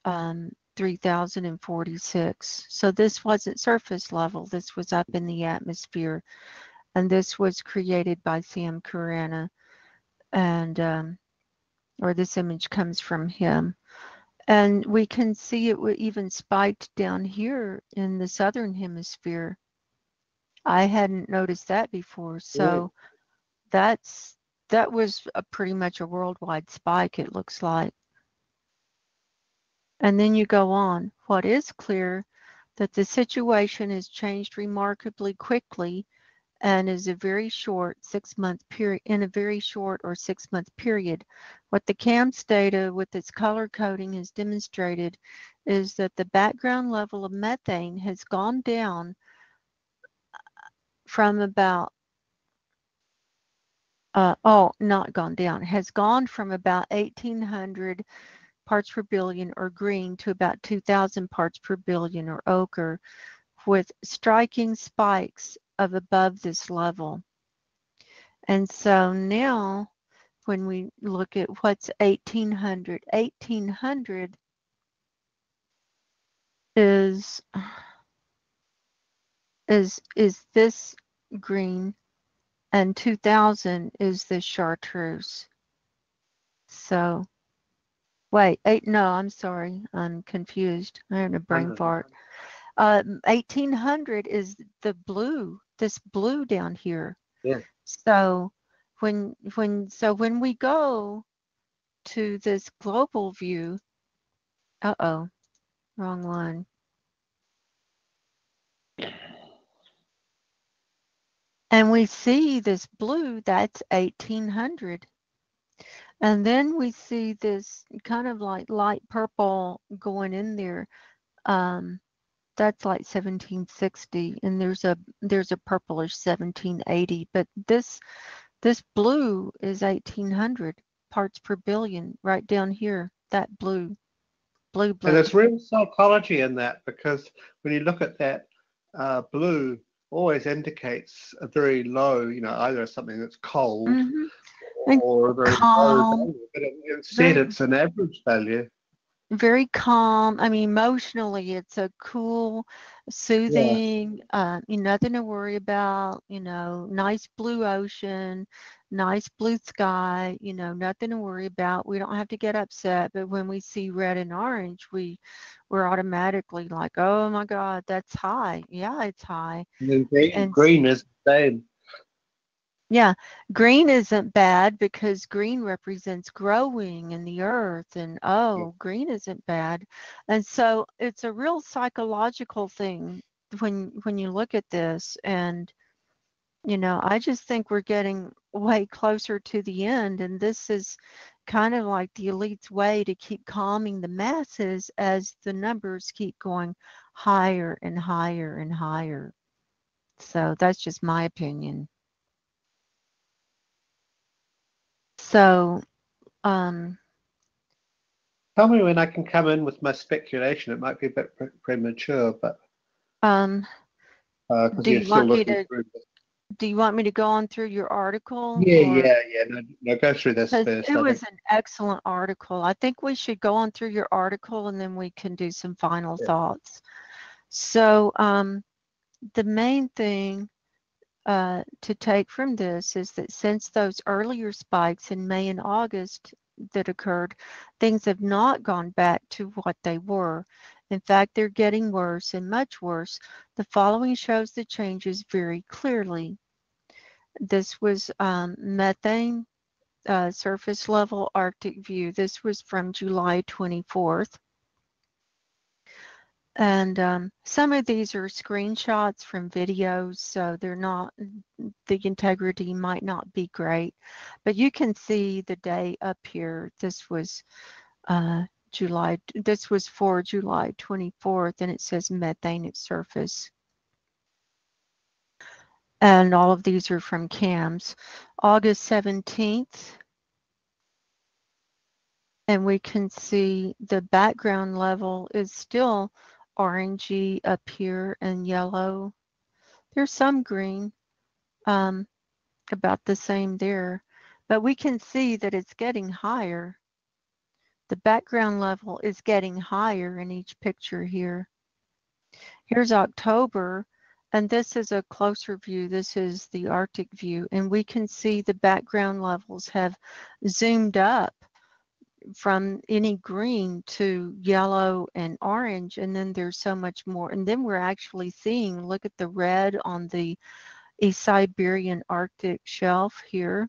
Speaker 2: 3,046. So this wasn't surface level. This was up in the atmosphere, and this was created by Sam Carana, and or this image comes from him. And we can see it even spiked down here in the southern hemisphere. I hadn't noticed that before. So that was pretty much a worldwide spike, it looks like. And then you go on. What is clear that the situation has changed remarkably quickly and is a very short 6-month period, in a very short or 6-month period. What the CAMS data with its color coding has demonstrated is that the background level of methane has gone down from about not gone down, has gone from about 1,800 parts per billion or green to about 2,000 parts per billion or ochre, with striking spikes of above this level. And so now when we look at what's 1,800, 1,800 is this green, and 2,000 is the chartreuse. So wait, no, I'm sorry, I'm confused. I had a brain fart. 1,800 is the blue, this blue down here.
Speaker 3: Yeah.
Speaker 2: So when we go to this global view, wrong one. And we see this blue, that's 1,800. And then we see this kind of like light purple going in there. That's like 1760, and there's a purplish 1780, but this blue is 1,800 parts per billion right down here, that blue.
Speaker 3: And there's real psychology in that, because when you look at that, blue always indicates a very low, either something that's cold or a very low value, but instead it's an average value.
Speaker 2: Very calm. I mean, emotionally, it's a cool, soothing, nothing to worry about, nice blue ocean, nice blue sky, nothing to worry about. We don't have to get upset. But when we see red and orange, we're automatically like, oh my God, that's high. Yeah, it's high.
Speaker 3: And green is the same.
Speaker 2: Yeah, green isn't bad because green represents growing in the earth, and green isn't bad. And so it's a real psychological thing when you look at this. And I just think we're getting way closer to the end, and this is kind of like the elite's way to keep calming the masses as the numbers keep going higher and higher and higher. So that's just my opinion. So,
Speaker 3: Tell me when I can come in with my speculation. It might be a bit premature, but because
Speaker 2: do
Speaker 3: you're
Speaker 2: you
Speaker 3: still
Speaker 2: want me
Speaker 3: looking
Speaker 2: to
Speaker 3: through this.
Speaker 2: do you want me to go on through your article?
Speaker 3: Yeah. No, go through this
Speaker 2: Because
Speaker 3: first.
Speaker 2: it
Speaker 3: I
Speaker 2: was
Speaker 3: think.
Speaker 2: an excellent article. I think we should go on through your article and then we can do some final thoughts. So the main thing to take from this is that since those earlier spikes in May and August that occurred, things have not gone back to what they were. In fact, they're getting worse and much worse. The following shows the changes very clearly. This was methane surface level Arctic view. This was from July 24th. And some of these are screenshots from videos, so they're not, the integrity might not be great, but you can see the day up here. This was this was for July 24th, and it says methane at surface. And all of these are from CAMS. August 17th, and we can see the background level is still orangey up here and yellow. There's some green, about the same there, but we can see that it's getting higher. The background level is getting higher in each picture here. Here's October, and this is a closer view. This is the Arctic view, and we can see the background levels have zoomed up from any green to yellow and orange, and then there's so much more. And then we're actually seeing, look at the red on the East Siberian Arctic shelf here,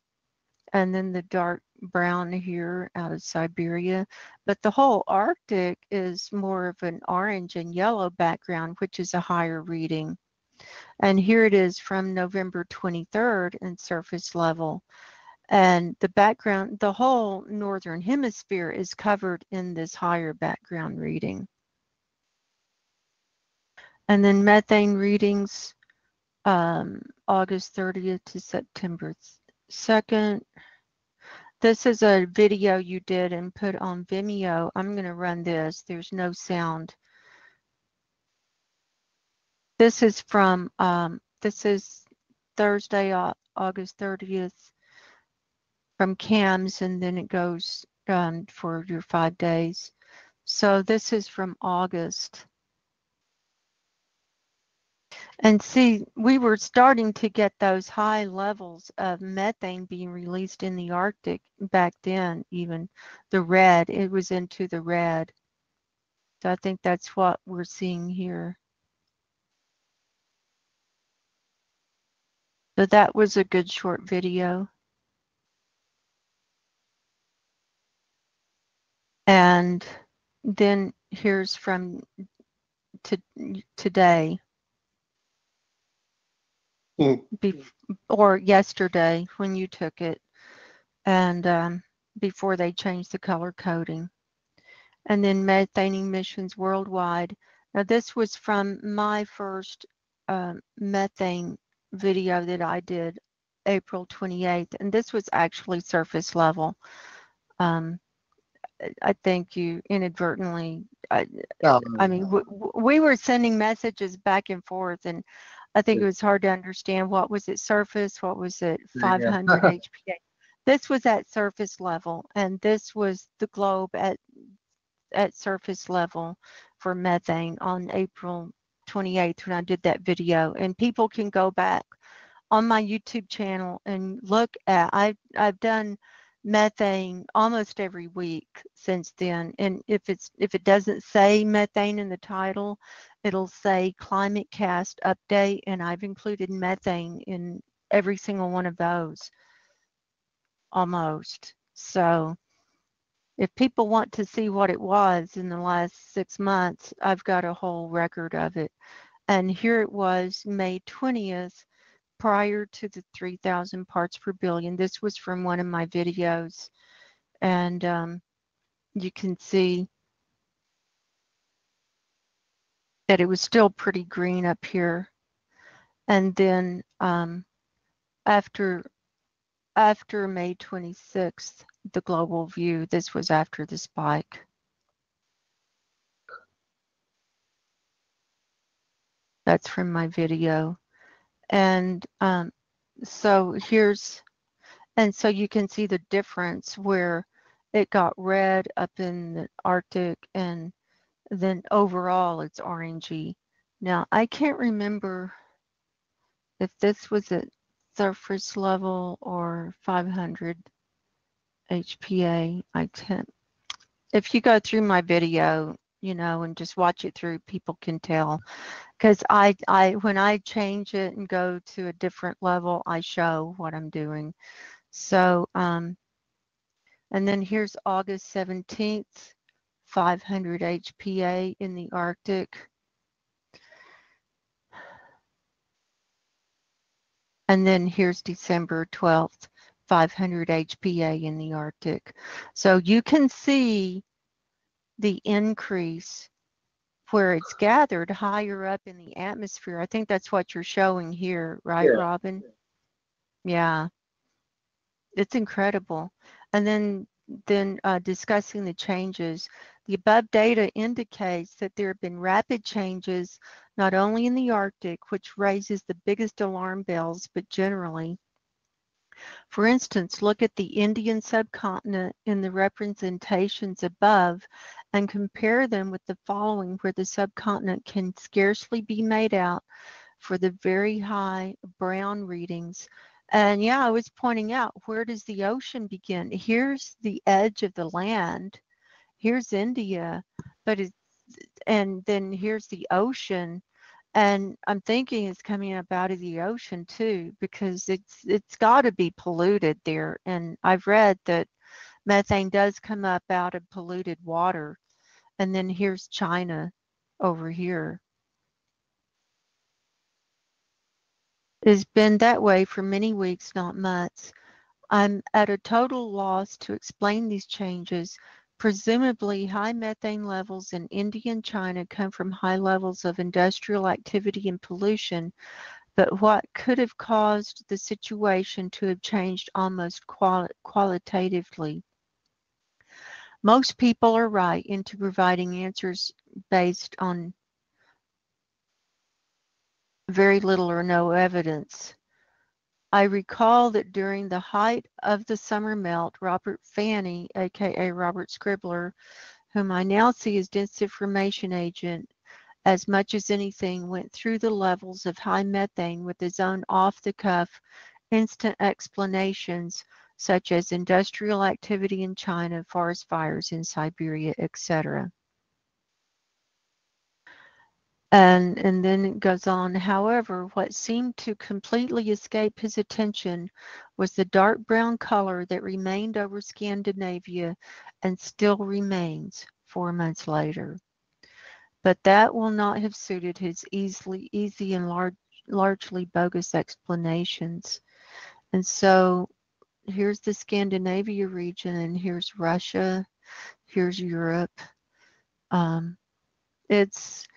Speaker 2: and then the dark brown here out of Siberia. But the whole Arctic is more of an orange and yellow background, which is a higher reading. And here it is from November 23rd and surface level. And the background, the whole northern hemisphere is covered in this higher background reading. And then methane readings, August 30th to September 2nd. This is a video you did and put on Vimeo. I'm going to run this. There's no sound. This is from, this is Thursday, August 30th from CAMS, and then it goes for your 5 days. So this is from August. And see, we were starting to get those high levels of methane being released in the Arctic back then, even the red, it was into the red. So I think that's what we're seeing here. So that was a good short video. And then here's from today. Or yesterday when you took it, and before they changed the color coding. And then methane emissions worldwide. Now this was from my first methane video that I did April 28th, and this was actually surface level. I think you inadvertently, I mean, we were sending messages back and forth, and I think it was hard to understand what was at surface, what was at 500 HPA. This was at surface level, and this was the globe at surface level for methane on April 28th when I did that video. And people can go back on my YouTube channel and look at, I've done methane almost every week since then, and if it doesn't say methane in the title, it'll say climate cast update, and I've included methane in every single one of those almost. So if people want to see what it was in the last 6 months, I've got a whole record of it. And here it was May 20th, prior to the 3,000 parts per billion. This was from one of my videos, and you can see that it was still pretty green up here. And then after May 26th, the global view, this was after the spike. That's from my video. And so so you can see the difference where it got red up in the Arctic and then overall it's orangey. Now I can't remember if this was at surface level or 500 HPA. I can't. If you go through my video, and just watch it through, people can tell. Because when I change it and go to a different level, I show what I'm doing. So, and then here's August 17th, 500 HPA in the Arctic. And then here's December 12th, 500 HPA in the Arctic. So you can see the increase where it's gathered higher up in the atmosphere. I think that's what you're showing here, right,
Speaker 1: Yeah.
Speaker 2: Robin? Yeah, it's incredible. And then discussing the changes, the above data indicates that there have been rapid changes not only in the Arctic, which raises the biggest alarm bells, but generally. For instance, look at the Indian subcontinent in the representations above and compare them with the following, where the subcontinent can scarcely be made out for the very high brown readings. And yeah, I was pointing out, where does the ocean begin? Here's the edge of the land. Here's India, and then here's the ocean. And I'm thinking it's coming up out of the ocean too, because it's got to be polluted there. And I've read that methane does come up out of polluted water. And then here's China over here. It's been that way for many weeks, not months. I'm at a total loss to explain these changes. Presumably, high methane levels in India and China come from high levels of industrial activity and pollution, but what could have caused the situation to have changed almost qualitatively? Most people are right into providing answers based on very little or no evidence. I recall that during the height of the summer melt, Robert Fanny, aka Robert Scribbler, whom I now see as disinformation agent, as much as anything, went through the levels of high methane with his own off-the-cuff, instant explanations, such as industrial activity in China, forest fires in Siberia, etc. And then it goes on, however, what seemed to completely escape his attention was the dark brown color that remained over Scandinavia and still remains 4 months later. But that will not have suited his easy and largely bogus explanations. And so here's the Scandinavia region, and here's Russia, here's Europe. It's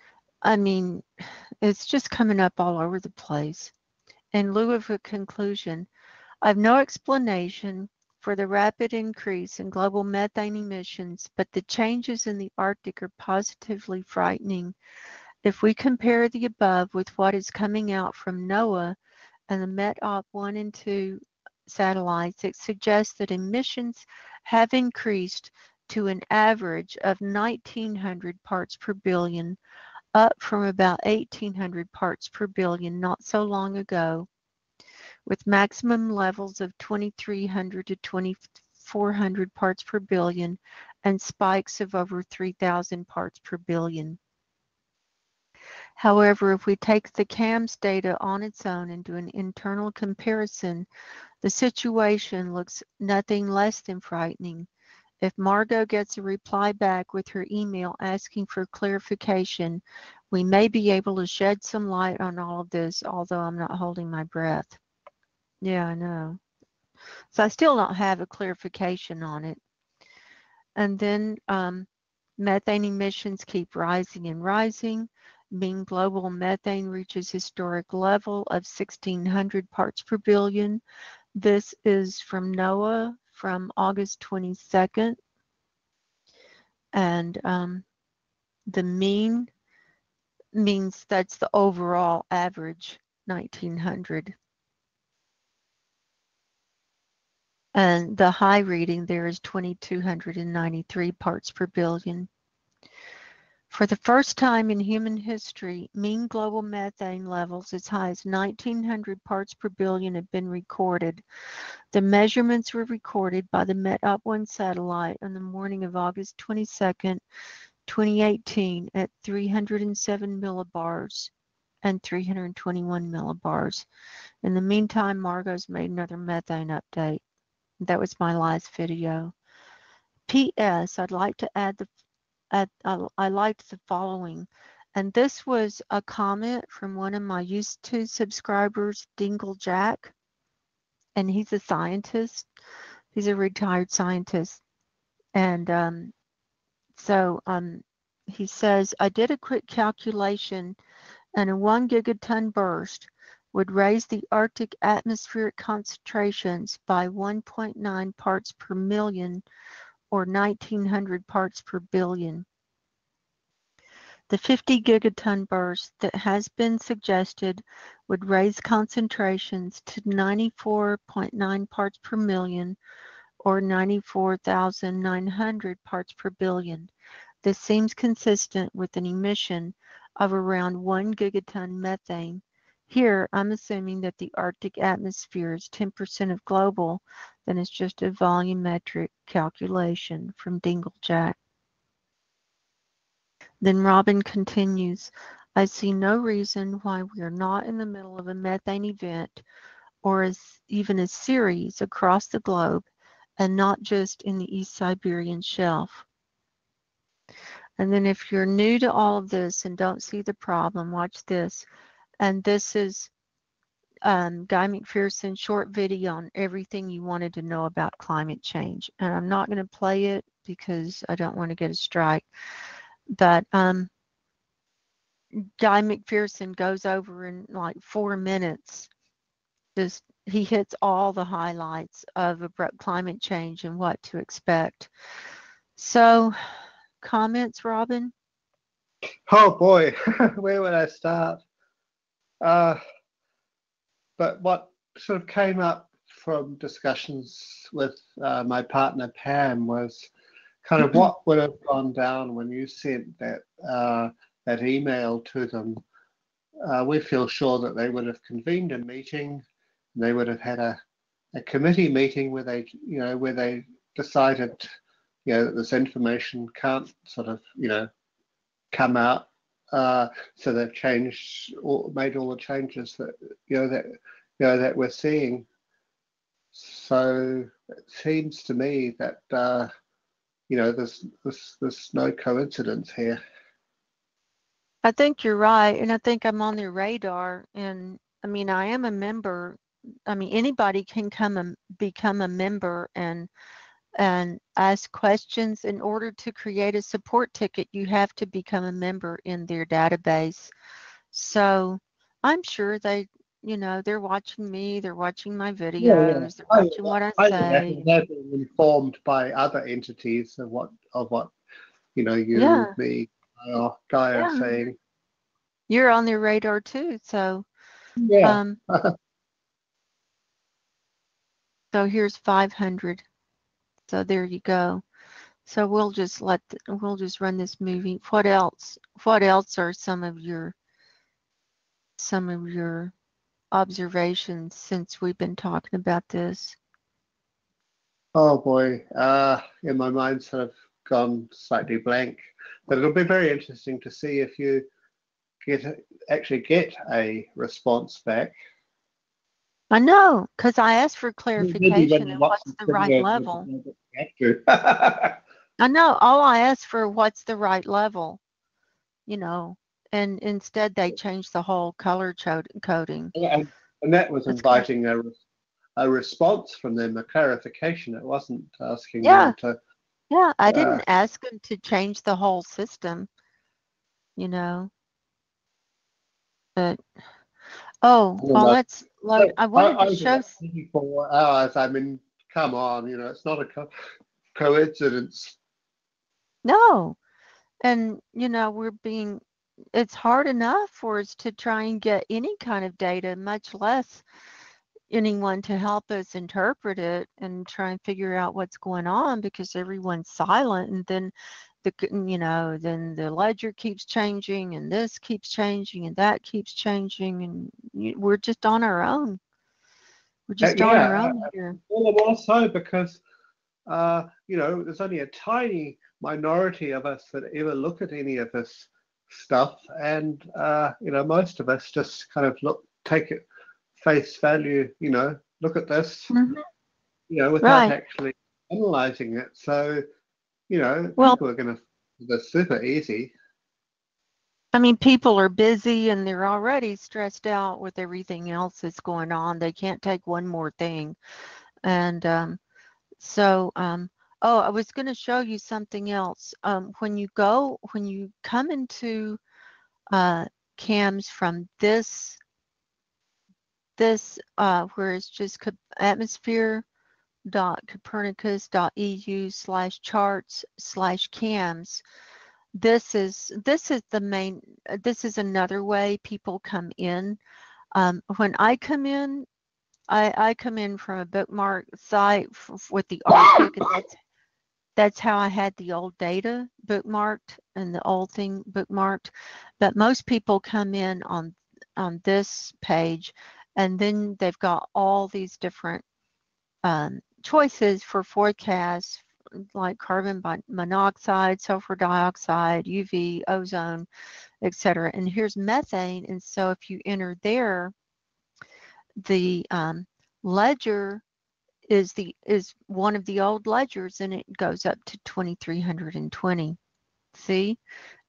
Speaker 2: just coming up all over the place. In lieu of a conclusion, I've no explanation for the rapid increase in global methane emissions, but the changes in the Arctic are positively frightening. If we compare the above with what is coming out from NOAA and the METOP 1 and 2 satellites, it suggests that emissions have increased to an average of 1,900 parts per billion, up from about 1,800 parts per billion not so long ago, with maximum levels of 2,300 to 2,400 parts per billion and spikes of over 3,000 parts per billion. However, if we take the CAMS data on its own and do an internal comparison, the situation looks nothing less than frightening. If Margo gets a reply back with her email asking for clarification, we may be able to shed some light on all of this, although I'm not holding my breath. Yeah, I know. So I still don't have a clarification on it. And then methane emissions keep rising and rising. Mean global methane reaches historic level of 1,600 parts per billion. This is from NOAA from August 22nd. And the mean means that's the overall average, 1900. And the high reading there is 2293 parts per billion. For the first time in human history, mean global methane levels as high as 1900 parts per billion have been recorded. The measurements were recorded by the METOP-1 satellite on the morning of August 22nd, 2018 at 307 millibars and 321 millibars. In the meantime, Margo's made another methane update. That was my last video. P.S. I'd like to add I liked the following, and this was a comment from one of my YouTube subscribers, Dingle Jack, and he's a scientist. He's a retired scientist, and he says, I did a quick calculation, and a 1 gigaton burst would raise the Arctic atmospheric concentrations by 1.9 parts per million, or 1900 parts per billion. The 50 gigaton burst that has been suggested would raise concentrations to 94.9 parts per million, or 94,900 parts per billion. This seems consistent with an emission of around 1 gigaton methane. Here, I'm assuming that the Arctic atmosphere is 10% of global, then it's just a volumetric calculation from Dingle Jack. Then Robin continues, I see no reason why we are not in the middle of a methane event or even a series across the globe and not just in the East Siberian Shelf. And then if you're new to all of this and don't see the problem, watch this. And this is Guy McPherson's short video on everything you wanted to know about climate change. And I'm not going to play it because I don't want to get a strike. But Guy McPherson goes over in like 4 minutes. He hits all the highlights of abrupt climate change and what to expect. So, comments, Robin?
Speaker 3: Oh boy, where would I start? But what sort of came up from discussions with my partner Pam was kind of what would have gone down when you sent that email to them. We feel sure that they would have convened a meeting. They would have had a committee meeting where they decided, that this information can't sort of, come out. So they've made all the changes that that we're seeing. So it seems to me that there's no coincidence here.
Speaker 2: I think you're right, and I think I'm on their radar. And I mean, I am a member. I mean, anybody can come and become a member and ask questions. In order to create a support ticket, you have to become a member in their database. So I'm sure they're watching me, they're watching my videos, they're watching what I say.
Speaker 3: They've been informed by other entities of what me, Guy are saying.
Speaker 2: You're on their radar too, so so here's 500. So there you go. So we'll just run this movie. What else are some of your observations since we've been talking about this?
Speaker 3: Oh boy, my mind's sort of gone slightly blank, but it'll be very interesting to see if you actually get a response back.
Speaker 2: I know, because I asked for clarification and what's the right level. I know, all I asked for what's the right level, and instead they changed the whole color coding.
Speaker 3: And that was inviting a response from them, a clarification. It wasn't asking them to.
Speaker 2: Yeah, I didn't ask them to change the whole system, But let's load. I wanted to show
Speaker 3: 24 hours. I mean, come on, it's not a coincidence.
Speaker 2: No, and we're being it's hard enough for us to try and get any kind of data, much less anyone to help us interpret it and try and figure out what's going on, because everyone's silent. And then then the ledger keeps changing, and this keeps changing, and that keeps changing, and we're just on our own. We're just on our own here.
Speaker 3: All the more so because there's only a tiny minority of us that ever look at any of this stuff, and most of us just kind of take it face value, look at this, without actually analyzing it. So, people are going to do this super easy.
Speaker 2: I mean, people are busy and they're already stressed out with everything else that's going on. They can't take one more thing. And I was going to show you something else. When you come into CAMS from this where it's just atmosphere.copernicus.eu/charts/CAMS, this is the main, this is another way people come in. When I come in, I come in from a bookmark site with the article, and that's how I had the old data bookmarked and the old thing bookmarked. But most people come in on this page, and then they've got all these different choices for forecasts, like carbon monoxide, sulfur dioxide, UV, ozone, etc. And here's methane. And so if you enter there, the ledger is one of the old ledgers, and it goes up to 2320. See,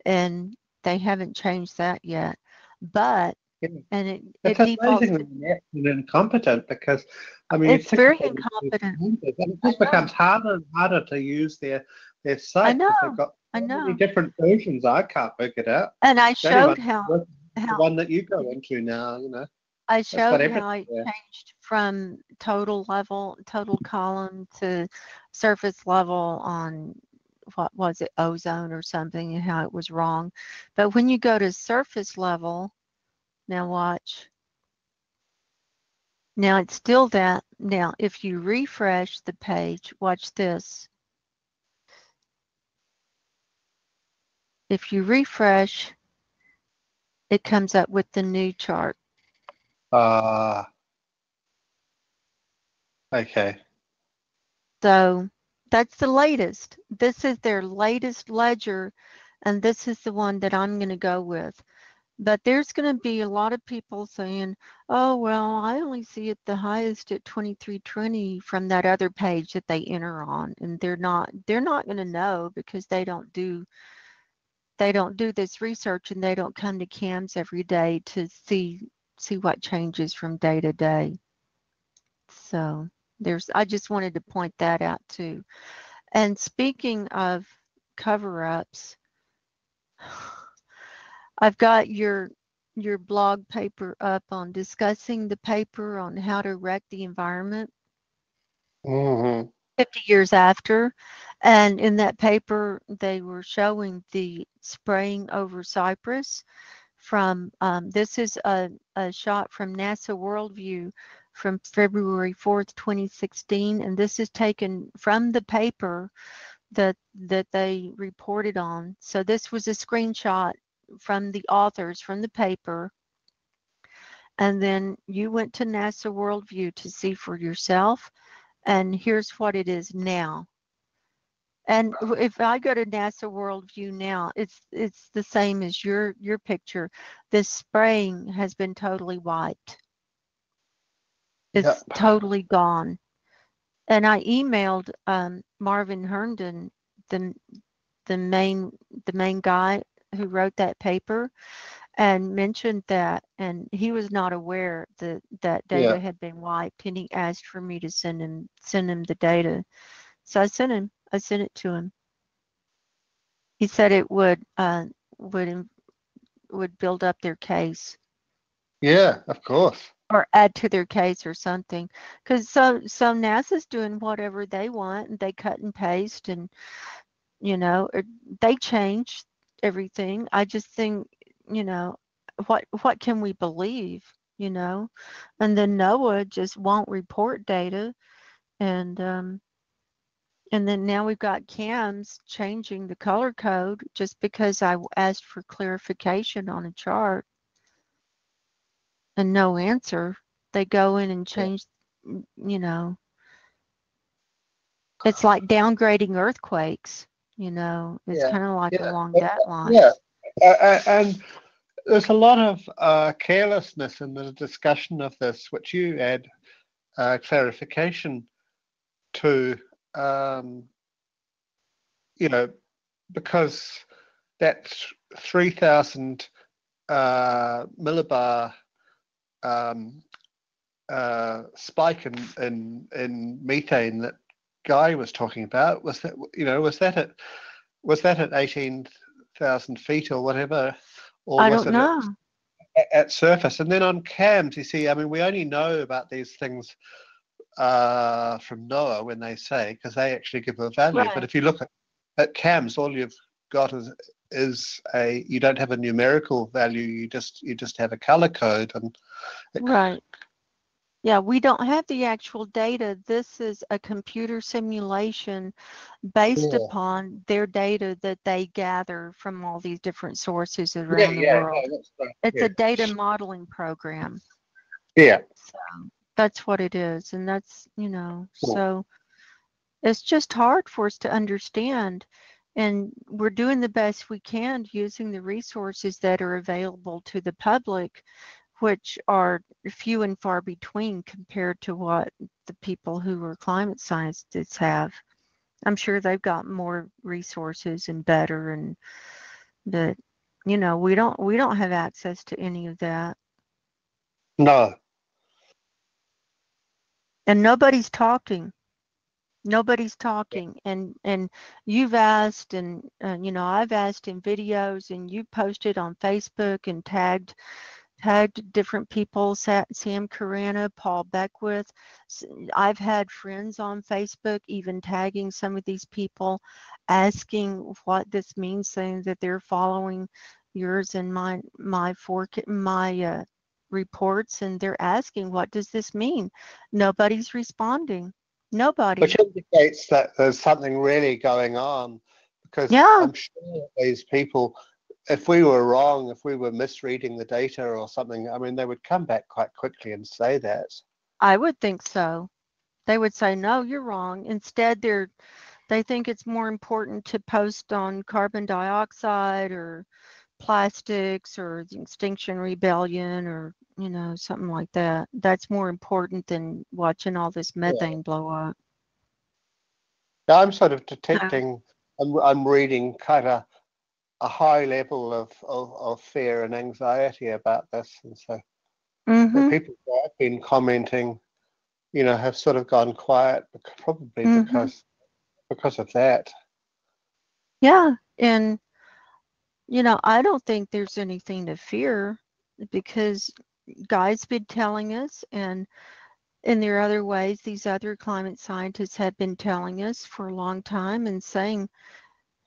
Speaker 2: and they haven't changed that yet. But and it defaults
Speaker 3: amazingly incompetent, because I mean
Speaker 2: it's very incompetent.
Speaker 3: It just becomes harder and harder to use their site, because they've got so many different versions. I can't work it out.
Speaker 2: And I showed how
Speaker 3: the one that you go into now,
Speaker 2: I showed how I changed from total column to surface level on, what was it, ozone or something, and how it was wrong. But when you go to surface level, now watch. Now it's still that. Now if you refresh the page, watch this. If you refresh, it comes up with the new chart.
Speaker 3: Okay.
Speaker 2: So that's the latest. This is their latest ledger, and this is the one that I'm going to go with. But there's going to be a lot of people saying, oh, well, I only see it the highest at 2320 from that other page that they enter on. And they're not going to know, because they don't do this research, and they don't come to CAMS every day to see what changes from day to day. So I just wanted to point that out too. And speaking of cover-ups, I've got your blog paper up on discussing the paper on how to wreck the environment 50 years after. And in that paper, they were showing the spraying over Cyprus from, this is a shot from NASA Worldview from February 4th, 2016. And this is taken from the paper that they reported on. So this was a screenshot from the authors from the paper, and then you went to NASA Worldview to see for yourself, and here's what it is now. And if I go to NASA Worldview now, it's the same as your picture. This spraying has been totally wiped. It's totally gone. And I emailed Marvin Herndon, the main guy who wrote that paper, and mentioned that, and he was not aware that data had been wiped, and he asked for me to send him the data. So I sent it to him. He said it would build up their case.
Speaker 3: Yeah, of course.
Speaker 2: Or add to their case or something, because so NASA's doing whatever they want, and they cut and paste, and they change everything. I just think you know, what can we believe, you know? And then NOAA just won't report data, and then now we've got CAMS changing the color code just because I asked for clarification on a chart and no answer. They go in and change, you know, it's like downgrading earthquakes, you know, it's
Speaker 3: Yeah,
Speaker 2: kind of like
Speaker 3: yeah,
Speaker 2: along that line.
Speaker 3: yeah. And there's a lot of carelessness in the discussion of this, which you add clarification to, you know, because that 3,000 millibar spike in methane that Guy was talking about, was that, you know, was that at 18,000 feet or whatever, or
Speaker 2: I
Speaker 3: was
Speaker 2: don't
Speaker 3: it
Speaker 2: know.
Speaker 3: at surface? And then on CAMS, you see, I mean, we only know about these things from NOAA when they say, because they actually give a value.
Speaker 2: Right.
Speaker 3: But if you look at CAMS, all you've got is you don't have a numerical value. You just have a color code, and
Speaker 2: Right. Yeah, we don't have the actual data. This is a computer simulation based
Speaker 3: Yeah.
Speaker 2: upon their data that they gather from all these different sources
Speaker 3: Yeah,
Speaker 2: around the world.
Speaker 3: no, that's right.
Speaker 2: It's
Speaker 3: Yeah.
Speaker 2: a data modeling program.
Speaker 3: Yeah.
Speaker 2: So that's what it is. And that's, you know,
Speaker 3: Cool.
Speaker 2: so it's just hard for us to understand. And we're doing the best we can using the resources that are available to the public, which are few and far between compared to what the people who are climate scientists have. I'm sure they've got more resources and better, and that, you know, we don't have access to any of that.
Speaker 3: No.
Speaker 2: And nobody's talking. Nobody's talking. And you've asked, and you know, I've asked in videos, and you posted on Facebook and tagged different people, Sam Carana, Paul Beckwith. I've had friends on Facebook even tagging some of these people, asking what this means, saying that they're following yours and my reports, and they're asking, what does this mean? Nobody's responding. Nobody.
Speaker 3: Which indicates that there's something really going on, because
Speaker 2: Yeah.
Speaker 3: I'm sure these people, if we were wrong, if we were misreading the data or something, I mean, they would come back quite quickly and say that.
Speaker 2: I would think so. They would say, no, you're wrong. Instead, they think it's more important to post on carbon dioxide or plastics or the Extinction Rebellion, or, you know, something like that. That's more important than watching all this methane blow up.
Speaker 3: Now I'm sort of detecting, I'm reading kind of a high level of fear and anxiety about this, and so the people who have been commenting, you know, have sort of gone quiet, probably because of that.
Speaker 2: Yeah, and you know, I don't think there's anything to fear, because Guy's been telling us, and there are other ways these other climate scientists have been telling us for a long time and saying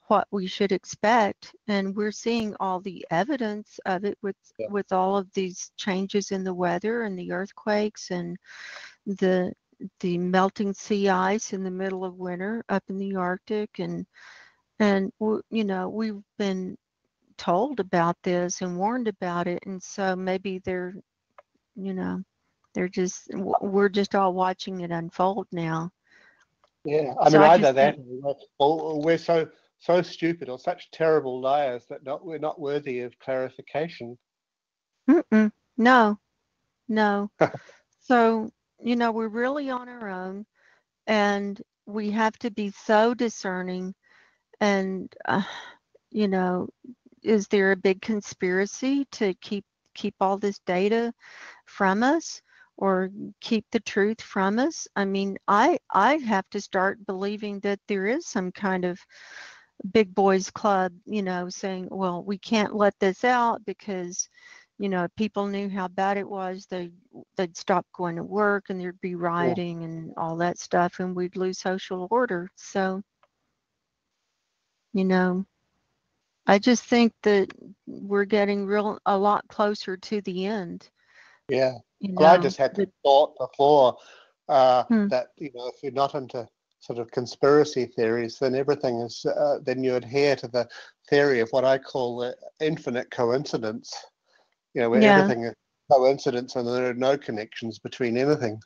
Speaker 2: what we should expect. And we're seeing all the evidence of it with all of these changes in the weather and the earthquakes and the melting sea ice in the middle of winter up in the Arctic. And you know, we've been told about this and warned about it. And so maybe they're, you know, we're just all watching it unfold now.
Speaker 3: Yeah, I mean, either that or we're so stupid or such terrible liars that we're not worthy of clarification.
Speaker 2: No. So, you know, we're really on our own, and we have to be so discerning. And, you know, is there a big conspiracy to keep all this data from us, or keep the truth from us? I mean, I have to start believing that there is some kind of big boys club, you know, saying, well, we can't let this out because, you know, if people knew how bad it was, they'd stop going to work, and there'd be rioting and all that stuff, and we'd lose social order. So, you know, I just think that we're getting a lot closer to the end.
Speaker 3: Yeah.
Speaker 2: You
Speaker 3: Well, I
Speaker 2: know,
Speaker 3: just had the thought before
Speaker 2: Hmm.
Speaker 3: that, you know, if you're not into sort of conspiracy theories, then everything is, then you adhere to the theory of what I call the infinite coincidence, you know, where
Speaker 2: Yeah,
Speaker 3: everything is coincidence and there are no connections between anything.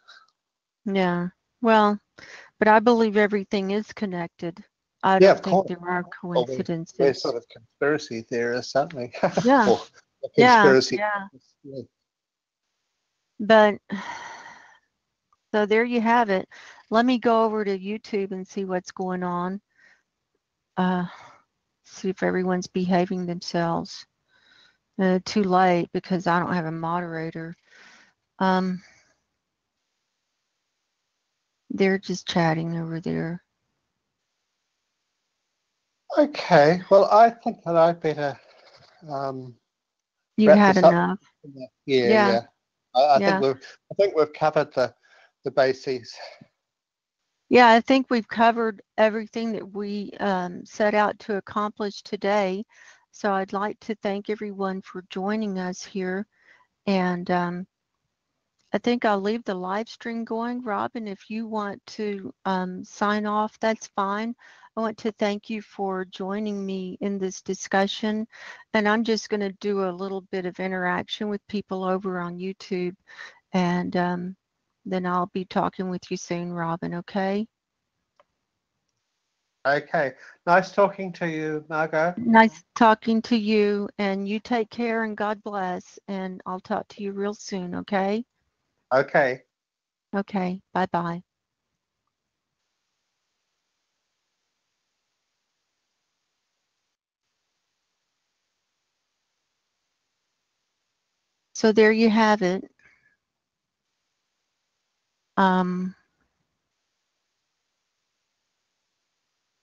Speaker 2: yeah. Well, but I believe everything is connected. I
Speaker 3: Yeah,
Speaker 2: don't
Speaker 3: of
Speaker 2: think
Speaker 3: course.
Speaker 2: there are
Speaker 3: Well, we're
Speaker 2: coincidences.
Speaker 3: sort of conspiracy theorists, aren't we?
Speaker 2: Yeah,
Speaker 3: Or
Speaker 2: yeah,
Speaker 3: conspiracy.
Speaker 2: yeah.
Speaker 3: Yeah.
Speaker 2: But so there you have it. Let me go over to YouTube and see what's going on. See if everyone's behaving themselves. Too late because I don't have a moderator. They're just chatting over there.
Speaker 3: Okay, well, I think that I better
Speaker 2: You've
Speaker 3: wrap
Speaker 2: had
Speaker 3: this up.
Speaker 2: enough.
Speaker 3: Yeah,
Speaker 2: Yeah,
Speaker 3: yeah. I
Speaker 2: yeah.
Speaker 3: think we've covered the basics.
Speaker 2: Yeah, I think we've covered everything that we set out to accomplish today. So I'd like to thank everyone for joining us here. And I think I'll leave the live stream going. Robin, if you want to sign off, that's fine. I want to thank you for joining me in this discussion. And I'm just going to do a little bit of interaction with people over on YouTube. And then I'll be talking with you soon, Robin, okay?
Speaker 3: Okay, nice talking to you, Margo.
Speaker 2: Nice talking to you, and you take care and God bless. And I'll talk to you real soon, okay?
Speaker 3: Okay.
Speaker 2: Okay, bye-bye. So there you have it. Let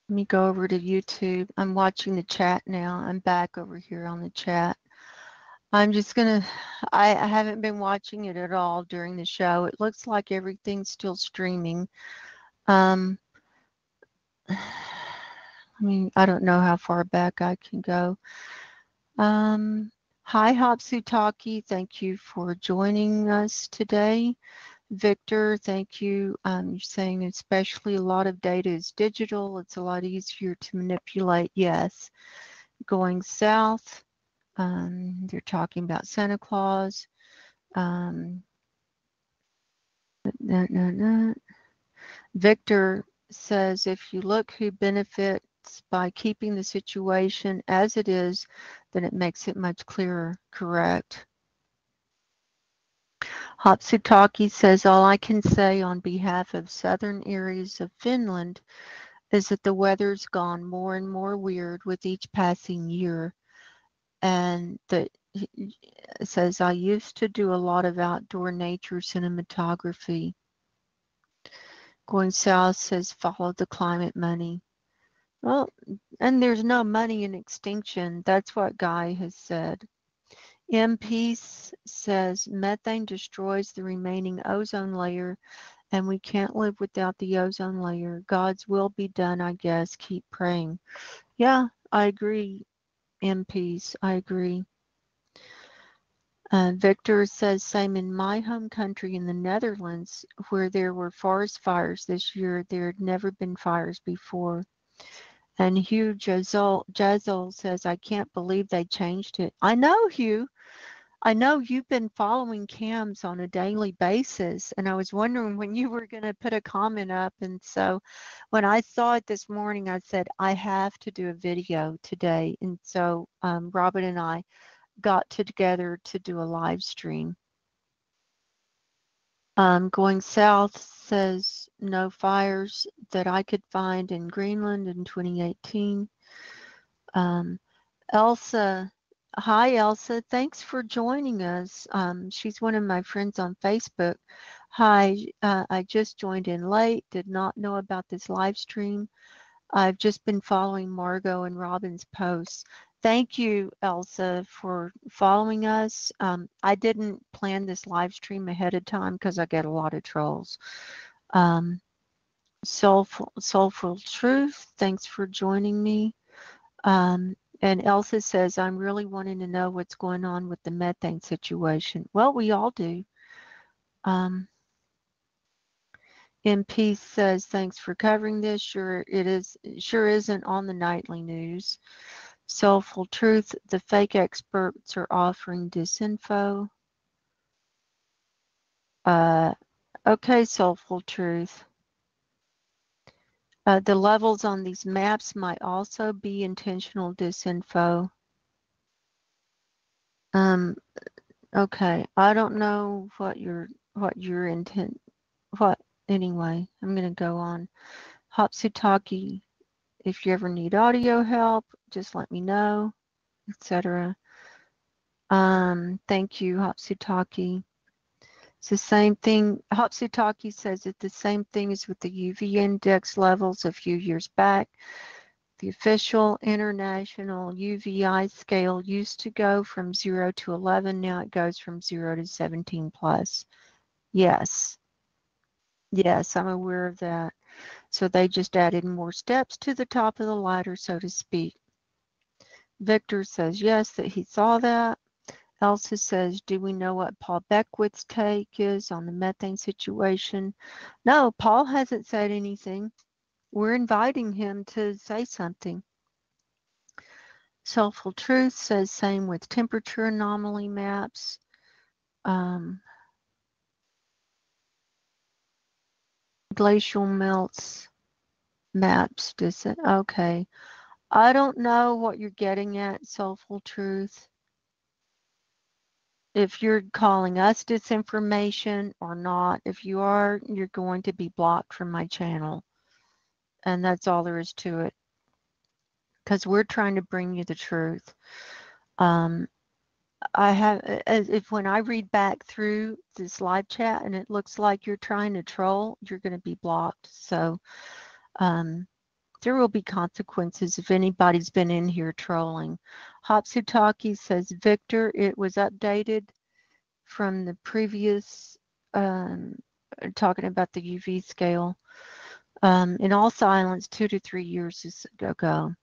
Speaker 2: me go over to YouTube. I'm watching the chat now. I'm back over here on the chat. I'm just gonna, I haven't been watching it at all during the show. It looks like everything's still streaming. I mean, I don't know how far back I can go. Hi, Hopsutaki. Thank you for joining us today. Victor, thank you. You're saying especially a lot of data is digital. It's a lot easier to manipulate. Yes. Going south, they're talking about Santa Claus. Victor says if you look who benefits by keeping the situation as it is, then it makes it much clearer. Correct. Hopsutaki says all I can say on behalf of southern areas of Finland is that the weather's gone more and more weird with each passing year. And that says I used to do a lot of outdoor nature cinematography. Going south says follow the climate money. Well, and there's no money in extinction. That's what Guy has said. M. Peace says methane destroys the remaining ozone layer and we can't live without the ozone layer. God's will be done, I guess. Keep praying. Yeah, I agree, M. Peace. I agree. Victor says same in my home country in the Netherlands where there were forest fires this year. There had never been fires before. And Hugh Jazzle says, I can't believe they changed it. I know, Hugh. I know you've been following CAMS on a daily basis, and I was wondering when you were going to put a comment up. And so when I saw it this morning, I said, I have to do a video today. And so Robin and I got together to do a live stream. Going south says no fires that I could find in Greenland in 2018. Elsa, hi Elsa, thanks for joining us. She's one of my friends on Facebook. Hi, I just joined in late, did not know about this live stream. I've just been following Margo and Robin's posts. Thank you, Elsa, for following us. I didn't plan this live stream ahead of time because I get a lot of trolls. Soulful Truth, thanks for joining me. And Elsa says, I'm really wanting to know what's going on with the methane situation. Well, we all do. MP says, thanks for covering this. Sure isn't on the nightly news. Soulful Truth, the fake experts are offering disinfo. Okay, Soulful Truth. The levels on these maps might also be intentional disinfo. Okay, I don't know what your intent. Anyway, I'm gonna go on. Hopsutaki, if you ever need audio help, just let me know, etc. Thank you, Hopsutaki. It's the same thing. Hopsutaki says it's the same thing as with the UV index levels a few years back. The official international UVI scale used to go from 0 to 11. Now it goes from 0 to 17 plus. Yes. Yes, I'm aware of that. So they just added more steps to the top of the ladder, so to speak. Victor says yes, that he saw that. Elsa says, do we know what Paul Beckwith's take is on the methane situation? No, Paul hasn't said anything. We're inviting him to say something. Soulful Truth says same with temperature anomaly maps. Glacial melts maps. Okay. I don't know what you're getting at, Soulful Truth. If you're calling us disinformation or not, if you are, you're going to be blocked from my channel. And that's all there is to it. Because we're trying to bring you the truth. When I read back through this live chat and it looks like you're trying to troll, you're going to be blocked. So there will be consequences if anybody's been in here trolling. Hopsutaki says, Victor, it was updated from the previous, talking about the UV scale, in all silence 2 to 3 years ago.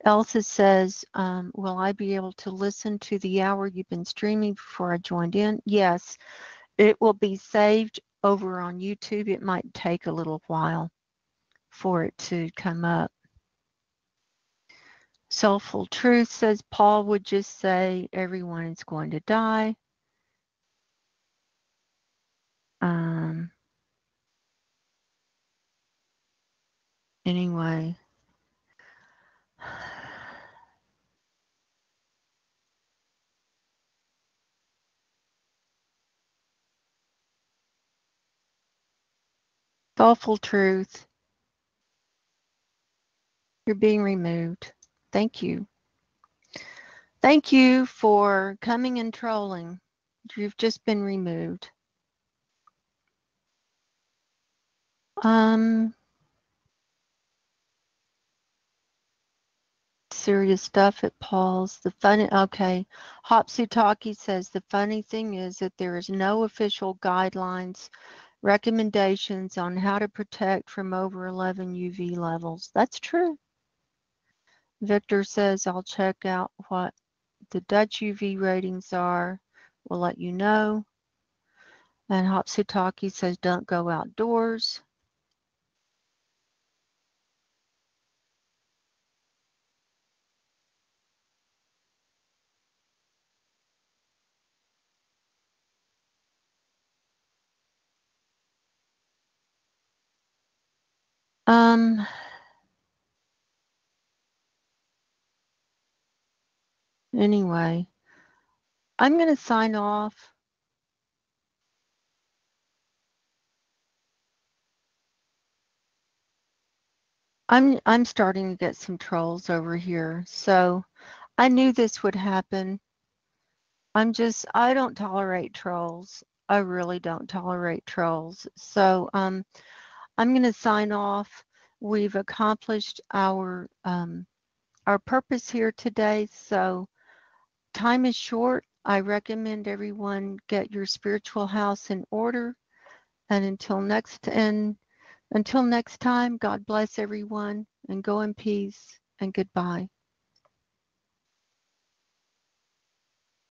Speaker 2: Elsa says, will I be able to listen to the hour you've been streaming before I joined in? Yes, it will be saved over on YouTube. It might take a little while for it to come up. Soulful Truth says, Paul would just say everyone is going to die. Anyway. Soulful Truth. You're being removed. Thank you. Thank you for coming and trolling. You've just been removed. Serious stuff at Paul's. Okay. Hopsutaki says the funny thing is that there is no official guidelines, recommendations on how to protect from over 11 UV levels. That's true. Victor says, I'll check out what the Dutch UV ratings are. We'll let you know. And Hopsutaki says, don't go outdoors. Anyway, I'm going to sign off. I'm starting to get some trolls over here, so I knew this would happen. I don't tolerate trolls. I really don't tolerate trolls. So I'm going to sign off. We've accomplished our purpose here today. So time is short. I recommend everyone get your spiritual house in order. And until next time, God bless everyone and go in peace and goodbye.